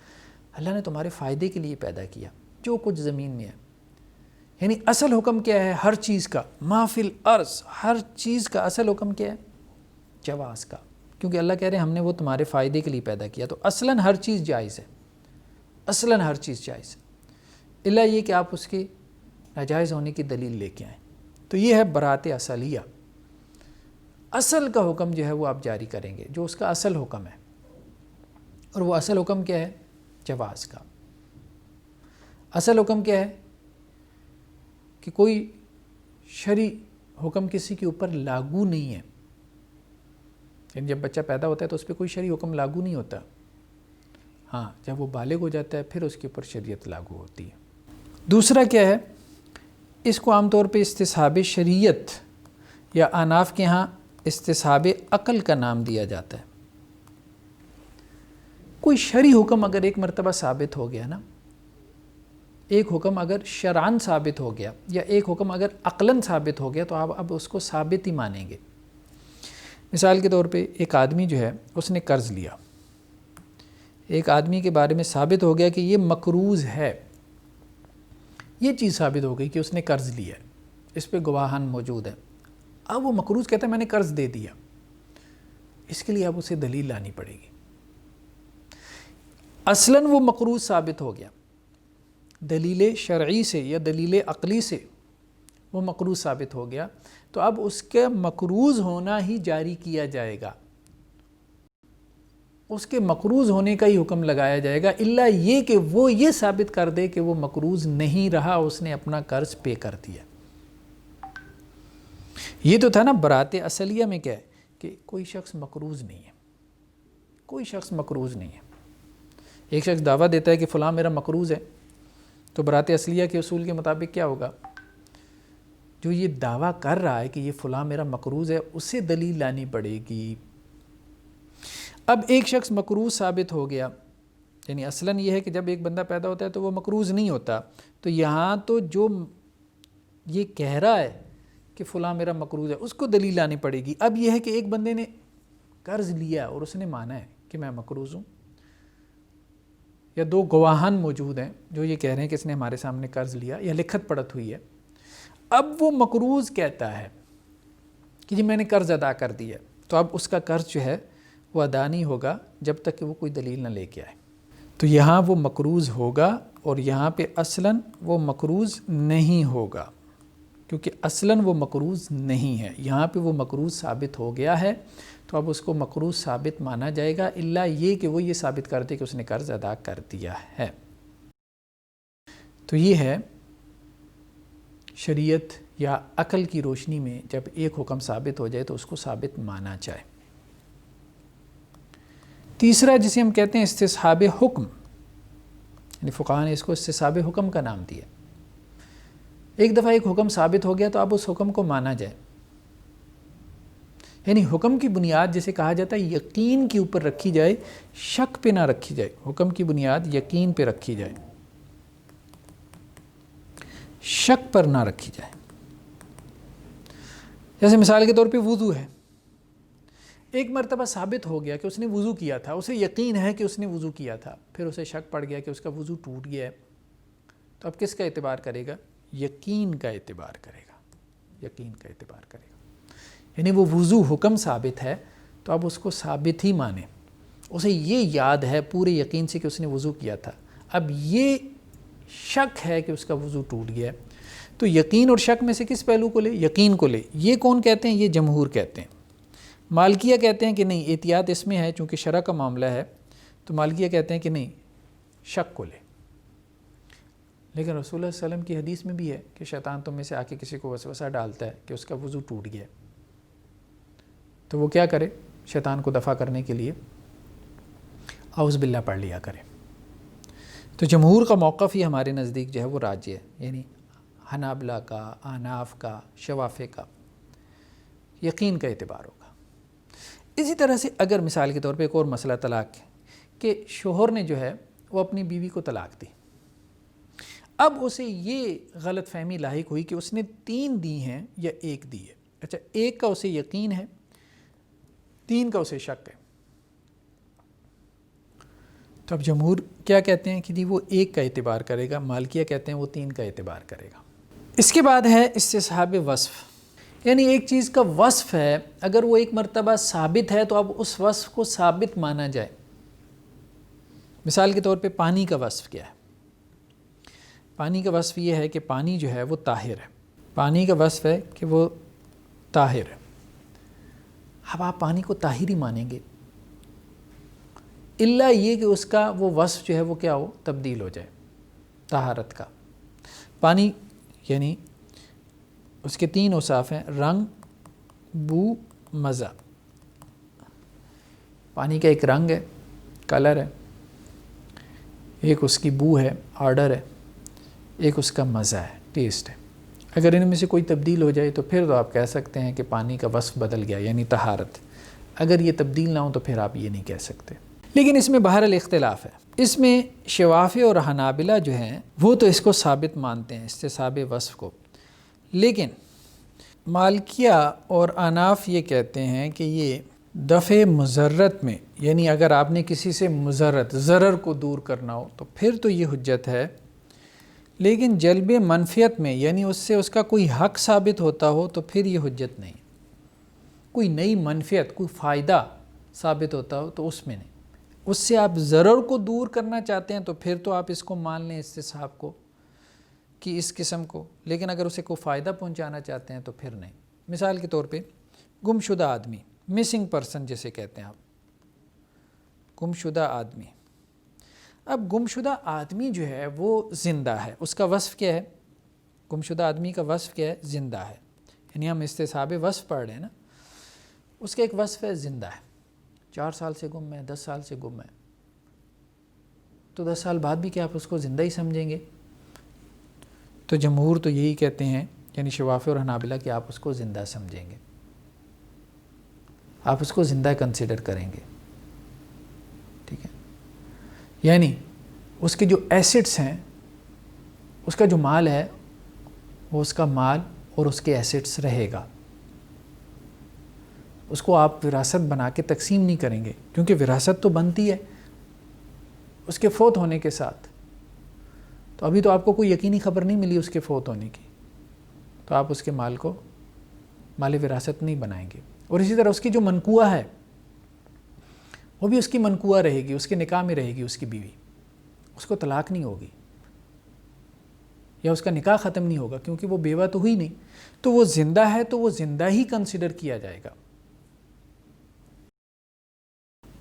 اللہ نے تمہارے فائدے کے لیے پیدا کیا جو کچھ زمین میں ہے، یعنی اصل حکم کیا ہے ہر چیز کا، ما فی الارض، ہر چیز کا اصل حکم کیا ہے؟ جواز کا، کیونکہ اللہ کہہ رہے ہیں ہم نے وہ تمہارے فائدے کے لیے پیدا کیا، تو اصلاً ہر چیز جائز ہے، اصلاً ہر چیز جائز ہے، الا یہ کہ آپ اس کی ناجائز ہونے کی دلیل لے کے آئیں۔ تو یہ ہے برات اصلیہ، اصل کا حکم جو ہے وہ آپ جاری کریں گے، جو اس کا اصل حکم ہے، اور وہ اصل حکم کیا ہے؟ جواز کا۔ اصل حکم کیا ہے؟ کہ کوئی شرعی حکم کسی کے اوپر لاگو نہیں ہے، یعنی جب بچہ پیدا ہوتا ہے تو اس پہ کوئی شرعی حکم لاگو نہیں ہوتا، ہاں جب وہ بالغ ہو جاتا ہے پھر اس کے اوپر شریعت لاگو ہوتی ہے۔ دوسرا کیا ہے؟ اس کو عام طور پہ استصحاب شریعت یا احناف کے ہاں استصحاب عقل کا نام دیا جاتا ہے۔ کوئی شرعی حکم اگر ایک مرتبہ ثابت ہو گیا نا، ایک حکم اگر شرعاً ثابت ہو گیا یا ایک حکم اگر عقلاً ثابت ہو گیا تو آپ اب اس کو ثابت ہی مانیں گے۔ مثال کے طور پہ ایک آدمی جو ہے اس نے قرض لیا، ایک آدمی کے بارے میں ثابت ہو گیا کہ یہ مقروض ہے، یہ چیز ثابت ہو گئی کہ اس نے قرض لیا ہے، اس پہ گواہان موجود ہیں۔ اب وہ مقروض کہتا ہے میں نے قرض دے دیا، اس کے لیے اب اسے دلیل لانی پڑے گی۔ اصلاً وہ مقروض ثابت ہو گیا، دلیل شرعی سے یا دلیل عقلی سے وہ مقروض ثابت ہو گیا، تو اب اس کے مقروض ہونا ہی جاری کیا جائے گا، اس کے مقروض ہونے کا ہی حکم لگایا جائے گا، الا یہ کہ وہ یہ ثابت کر دے کہ وہ مقروض نہیں رہا، اس نے اپنا قرض پے کر دیا۔ یہ تو تھا نا برات اصلیہ میں کیا ہے کہ کوئی شخص مقروض نہیں ہے، کوئی شخص مقروض نہیں ہے۔ ایک شخص دعویٰ دیتا ہے کہ فلاں میرا مقروض ہے، تو برات اصلیہ کے اصول کے مطابق کیا ہوگا؟ جو یہ دعویٰ کر رہا ہے کہ یہ فلاں میرا مقروض ہے اسے دلیل لانی پڑے گی۔ اب ایک شخص مقروض ثابت ہو گیا، یعنی اصلاً یہ ہے کہ جب ایک بندہ پیدا ہوتا ہے تو وہ مقروض نہیں ہوتا، تو یہاں تو جو یہ کہہ رہا ہے کہ فلاں میرا مقروض ہے اس کو دلیل لانی پڑے گی۔ اب یہ ہے کہ ایک بندے نے قرض لیا اور اس نے مانا ہے کہ میں مقروض ہوں، یا دو گواہان موجود ہیں جو یہ کہہ رہے ہیں کہ اس نے ہمارے سامنے قرض لیا یا لکھت پڑت ہوئی ہے، اب وہ مقروض کہتا ہے کہ جی میں نے قرض ادا کر دیا، تو اب اس کا قرض جو ہے وہ ادا نہیں ہوگا جب تک کہ وہ کوئی دلیل نہ لے کے آئے۔ تو یہاں وہ مقروض ہوگا اور یہاں پہ اصلاً وہ مقروض نہیں ہوگا، کیونکہ اصلاً وہ مقروض نہیں ہے، یہاں پہ وہ مقروض ثابت ہو گیا ہے، تو اب اس کو مقروض ثابت مانا جائے گا، الا یہ کہ وہ یہ ثابت کر دے کہ اس نے قرض ادا کر دیا ہے۔ تو یہ ہے شریعت یا عقل کی روشنی میں جب ایک حکم ثابت ہو جائے تو اس کو ثابت مانا جائے۔ تیسرا جسے ہم کہتے ہیں استصحاب حکم، یعنی فقہاء نے اس کو استصحاب حکم کا نام دیا۔ ایک دفعہ ایک حکم ثابت ہو گیا تو اب اس حکم کو مانا جائے، یعنی حکم کی بنیاد جسے کہا جاتا ہے یقین کے اوپر رکھی جائے، شک پہ نہ رکھی جائے، حکم کی بنیاد یقین پہ رکھی جائے، شک پر نہ رکھی جائے۔ جیسے مثال کے طور پہ وضو ہے، ایک مرتبہ ثابت ہو گیا کہ اس نے وضو کیا تھا، اسے یقین ہے کہ اس نے وضو کیا تھا، پھر اسے شک پڑ گیا کہ اس کا وضو ٹوٹ گیا ہے، تو اب کس کا اعتبار کرے گا؟ یقین کا اعتبار کرے گا، یقین کا اعتبار کرے گا۔ یعنی وہ وضو حکم ثابت ہے تو اب اس کو ثابت ہی مانے، اسے یہ یاد ہے پورے یقین سے کہ اس نے وضو کیا تھا، اب یہ شک ہے کہ اس کا وضو ٹوٹ گیا ہے، تو یقین اور شک میں سے کس پہلو کو لے؟ یقین کو لے۔ یہ کون کہتے ہیں؟ یہ جمہور کہتے ہیں۔ مالکیہ کہتے ہیں کہ نہیں، احتیاط اس میں ہے چونکہ شرع کا معاملہ ہے، تو مالکیہ کہتے ہیں کہ نہیں، شک کو لے۔ لیکن رسول اللہ صلی اللہ علیہ وسلم کی حدیث میں بھی ہے کہ شیطان تم میں سے آ کے کسی کو وسوسہ ڈالتا ہے کہ اس کا وضو ٹوٹ گیا، تو وہ کیا کرے؟ شیطان کو دفع کرنے کے لیے اعوذ باللہ پڑھ لیا کرے۔ تو جمہور کا موقف ہی ہمارے نزدیک جو ہے وہ راجح ہے، یعنی حنابلہ کا، احناف کا، شوافع کا یقین کا اعتبار ہوگا۔ اسی طرح سے اگر مثال کے طور پہ ایک اور مسئلہ طلاق ہے کہ شوہر نے جو ہے وہ اپنی بیوی کو طلاق دی، اب اسے یہ غلط فہمی لاحق ہوئی کہ اس نے 3 دی ہیں یا 1 دی ہے۔ اچھا، 1 کا اسے یقین ہے، 3 کا اسے شک ہے، تو اب جمہور کیا کہتے ہیں کہ جی وہ 1 کا اعتبار کرے گا، مالکیہ کہتے ہیں وہ 3 کا اعتبار کرے گا۔ اس کے بعد ہے استصحاب وصف، یعنی ایک چیز کا وصف ہے، اگر وہ ایک مرتبہ ثابت ہے تو اب اس وصف کو ثابت مانا جائے۔ مثال کے طور پہ پانی کا وصف کیا ہے؟ پانی کا وصف یہ ہے کہ پانی جو ہے وہ طاہر ہے، پانی کا وصف ہے کہ وہ طاہر ہے۔ اب آپ پانی کو طاہر ہی مانیں گے، الا یہ کہ اس کا وہ وصف جو ہے وہ کیا ہو؟ تبدیل ہو جائے طہارت کا۔ پانی یعنی اس کے 3 اوصاف ہیں، رنگ، بو، مزہ۔ پانی کا ایک رنگ ہے، کلر ہے، ایک اس کی بو ہے، آرڈر ہے، ایک اس کا مزہ ہے، ٹیسٹ ہے۔ اگر ان میں سے کوئی تبدیل ہو جائے تو پھر تو آپ کہہ سکتے ہیں کہ پانی کا وصف بدل گیا، یعنی طہارت۔ اگر یہ تبدیل نہ ہو تو پھر آپ یہ نہیں کہہ سکتے۔ لیکن اس میں بہرحال اختلاف ہے، اس میں شوافع اور حنابلہ جو ہیں وہ تو اس کو ثابت مانتے ہیں، استصحاب وصف کو، لیکن مالکیہ اور احناف یہ کہتے ہیں کہ یہ دفع مضرت میں، یعنی اگر آپ نے کسی سے مضرت، ضرر کو دور کرنا ہو تو پھر تو یہ حجت ہے، لیکن جلب منفعت میں، یعنی اس سے اس کا کوئی حق ثابت ہوتا ہو تو پھر یہ حجت نہیں۔ کوئی نئی منفعت، کوئی فائدہ ثابت ہوتا ہو تو اس میں نہیں۔ اس سے آپ ضرر کو دور کرنا چاہتے ہیں تو پھر تو آپ اس کو مان لیں، استصحاب کو، کہ اس قسم کو، لیکن اگر اسے کوئی فائدہ پہنچانا چاہتے ہیں تو پھر نہیں۔ مثال کے طور پہ گمشدہ آدمی، مسنگ پرسن جسے کہتے ہیں آپ، گمشدہ آدمی۔ اب گمشدہ آدمی جو ہے وہ زندہ ہے، اس کا وصف کیا ہے؟ گمشدہ آدمی کا وصف کیا ہے؟ زندہ ہے، یعنی ہم استصحاب وصف پڑھ رہے ہیں نا، اس کا ایک وصف ہے زندہ ہے، 4 سال سے گم ہے، 10 سال سے گم ہے، تو 10 سال بعد بھی کیا آپ اس کو زندہ ہی سمجھیں گے؟ تو جمہور تو یہی کہتے ہیں، یعنی شوافع اور حنابلہ، کہ آپ اس کو زندہ سمجھیں گے، آپ اس کو زندہ کنسیڈر کریں گے، ٹھیک ہے؟ یعنی اس کے جو ایسٹس ہیں، اس کا جو مال ہے وہ اس کا مال اور اس کے ایسٹس رہے گا، اس کو آپ وراثت بنا کے تقسیم نہیں کریں گے، کیونکہ وراثت تو بنتی ہے اس کے فوت ہونے کے ساتھ، تو ابھی تو آپ کو کوئی یقینی خبر نہیں ملی اس کے فوت ہونے کی، تو آپ اس کے مال کو مال وراثت نہیں بنائیں گے۔ اور اسی طرح اس کی جو منقوعہ ہے وہ بھی اس کی منقوعہ رہے گی، اس کے نکاح میں رہے گی اس کی بیوی، اس کو طلاق نہیں ہوگی یا اس کا نکاح ختم نہیں ہوگا، کیونکہ وہ بیوہ تو ہوئی نہیں، تو وہ زندہ ہے تو وہ زندہ ہی کنسیڈر کیا جائے گا۔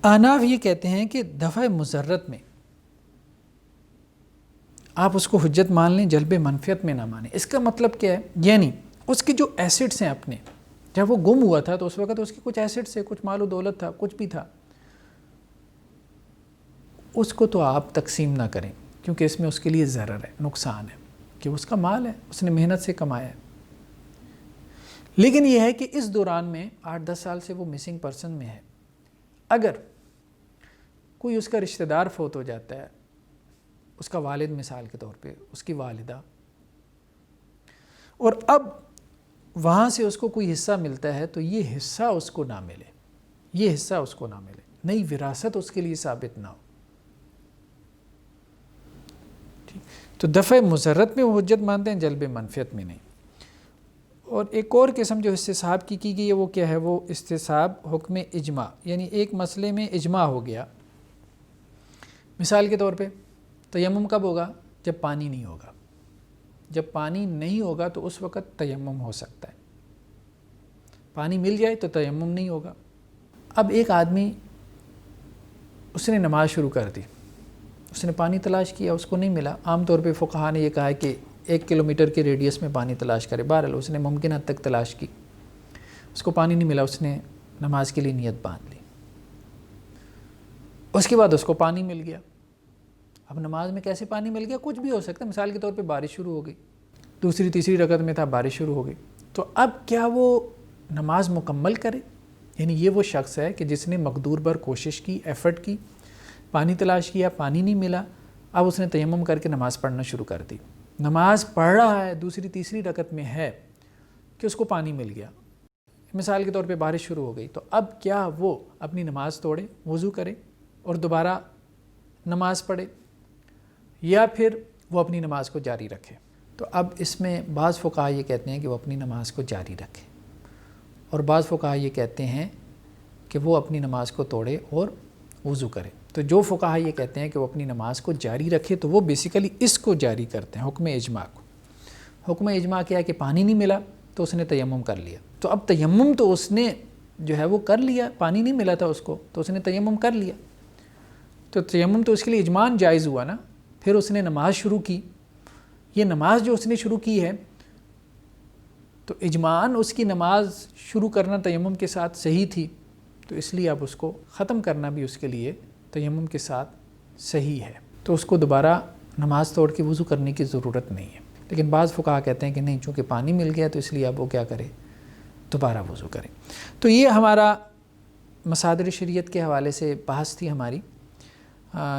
احناف یہ کہتے ہیں کہ دفع مضرت میں آپ اس کو حجت مان لیں، جلب منفعت میں نہ مانیں۔ اس کا مطلب کیا ہے؟ یعنی اس کے جو ایسٹس ہیں اپنے، جب وہ گم ہوا تھا تو اس وقت اس کی کچھ ایسٹس ہے، کچھ مال و دولت تھا، کچھ بھی تھا، اس کو تو آپ تقسیم نہ کریں، کیونکہ اس میں اس کے لیے ضرر ہے، نقصان ہے، کہ اس کا مال ہے، اس نے محنت سے کمایا ہے۔ لیکن یہ ہے کہ اس دوران میں 8-10 سال سے وہ مسنگ پرسن میں ہے، اگر کوئی اس کا رشتہ دار فوت ہو جاتا ہے، اس کا والد مثال کے طور پہ، اس کی والدہ، اور اب وہاں سے اس کو کوئی حصہ ملتا ہے تو یہ حصہ اس کو نہ ملے، یہ حصہ اس کو نہ ملے، نئی وراثت اس کے لیے ثابت نہ ہو، تو دفع مضرت میں وہ حجت مانتے ہیں، جلب منفعت میں نہیں۔ اور ایک اور قسم جو استصحاب کی گئی ہے وہ کیا ہے؟ وہ استصحاب حکم اجماع، یعنی ایک مسئلے میں اجماع ہو گیا، مثال کے طور پہ تیمم کب ہوگا؟ جب پانی نہیں ہوگا، جب پانی نہیں ہوگا تو اس وقت تیمم ہو سکتا ہے، پانی مل جائے تو تیمم نہیں ہوگا۔ اب ایک آدمی، اس نے نماز شروع کر دی، اس نے پانی تلاش کیا، اس کو نہیں ملا۔ عام طور پہ فقہا نے یہ کہا ہے کہ 1 کلومیٹر کے ریڈیس میں پانی تلاش کرے، بہرحال اس نے ممکن حد تک تلاش کی، اس کو پانی نہیں ملا، اس نے نماز کے لیے نیت باندھ لی، اس کے بعد اس کو پانی مل گیا۔ اب نماز میں کیسے پانی مل گیا؟ کچھ بھی ہو سکتا ہے، مثال کے طور پہ بارش شروع ہو گئی، دوسری تیسری رکعت میں تھا، بارش شروع ہو گئی، تو اب کیا وہ نماز مکمل کرے؟ یعنی یہ وہ شخص ہے کہ جس نے مقدور پر کوشش کی، ایفرٹ کی، پانی تلاش کیا، پانی نہیں ملا، اب اس نے تیمم کر کے نماز پڑھنا شروع کر دی، نماز پڑھ رہا ہے، دوسری تیسری رکعت میں ہے کہ اس کو پانی مل گیا، مثال کے طور پہ بارش شروع ہو گئی، تو اب کیا وہ اپنی نماز توڑے، وضو کرے اور دوبارہ نماز پڑھے، یا پھر وہ اپنی نماز کو جاری رکھے؟ تو اب اس میں بعض فقہا یہ کہتے ہیں کہ وہ اپنی نماز کو جاری رکھے، اور بعض فقہا یہ کہتے ہیں کہ وہ اپنی نماز کو توڑے اور وضو کرے۔ تو جو فقہا یہ کہتے ہیں کہ وہ اپنی نماز کو جاری رکھے تو وہ بیسیکلی اس کو جاری کرتے ہیں، حکم اجماع کو۔ حکم اجماع کیا ہے کہ پانی نہیں ملا تو اس نے تیمم کر لیا، تو اب تیمم تو اس نے جو ہے وہ کر لیا، پانی نہیں ملا تھا اس کو تو اس نے تیمم کر لیا، تو تیمم تو اس کے لیے اجماعاً جائز ہوا نا۔ پھر اس نے نماز شروع کی، یہ نماز جو اس نے شروع کی ہے تو اجماعاً اس کی نماز شروع کرنا تیمم کے ساتھ صحیح تھی، تو اس لیے اب اس کو ختم کرنا بھی اس کے لیے تیمم کے ساتھ صحیح ہے، تو اس کو دوبارہ نماز توڑ کے وضو کرنے کی ضرورت نہیں ہے۔ لیکن بعض فقہا کہتے ہیں کہ نہیں، چونکہ پانی مل گیا تو اس لیے اب وہ کیا کرے، دوبارہ وضو کرے۔ تو یہ ہمارا مصادر شریعت کے حوالے سے بحث تھی ہماری،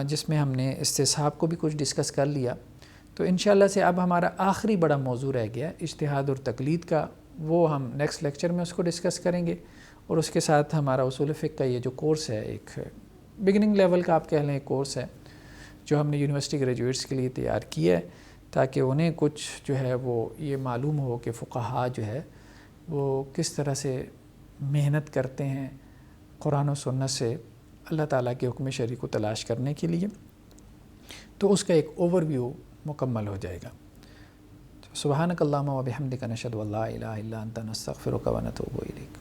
جس میں ہم نے استصحاب کو بھی کچھ ڈسکس کر لیا۔ تو انشاءاللہ سے اب ہمارا آخری بڑا موضوع رہ گیا اجتہاد اور تقلید کا، وہ ہم نیکسٹ لیکچر میں اس کو ڈسکس کریں گے، اور اس کے ساتھ ہمارا اصول فقہ کا یہ جو کورس ہے، ایک بگننگ لیول کا آپ کہہ لیں کورس ہے جو ہم نے یونیورسٹی گریجویٹس کے لیے تیار کیا ہے، تاکہ انہیں کچھ جو ہے وہ یہ معلوم ہو کہ فقہا جو ہے وہ کس طرح سے محنت کرتے ہیں قرآن و سنت سے اللہ تعالیٰ کے حکم شرعی کو تلاش کرنے کے لیے، تو اس کا ایک اوور ویو مکمل ہو جائے گا۔ سبحانک اللہم و بحمدک نشہد ان لا الہ الا انت نستغفرک و نتوب الیک۔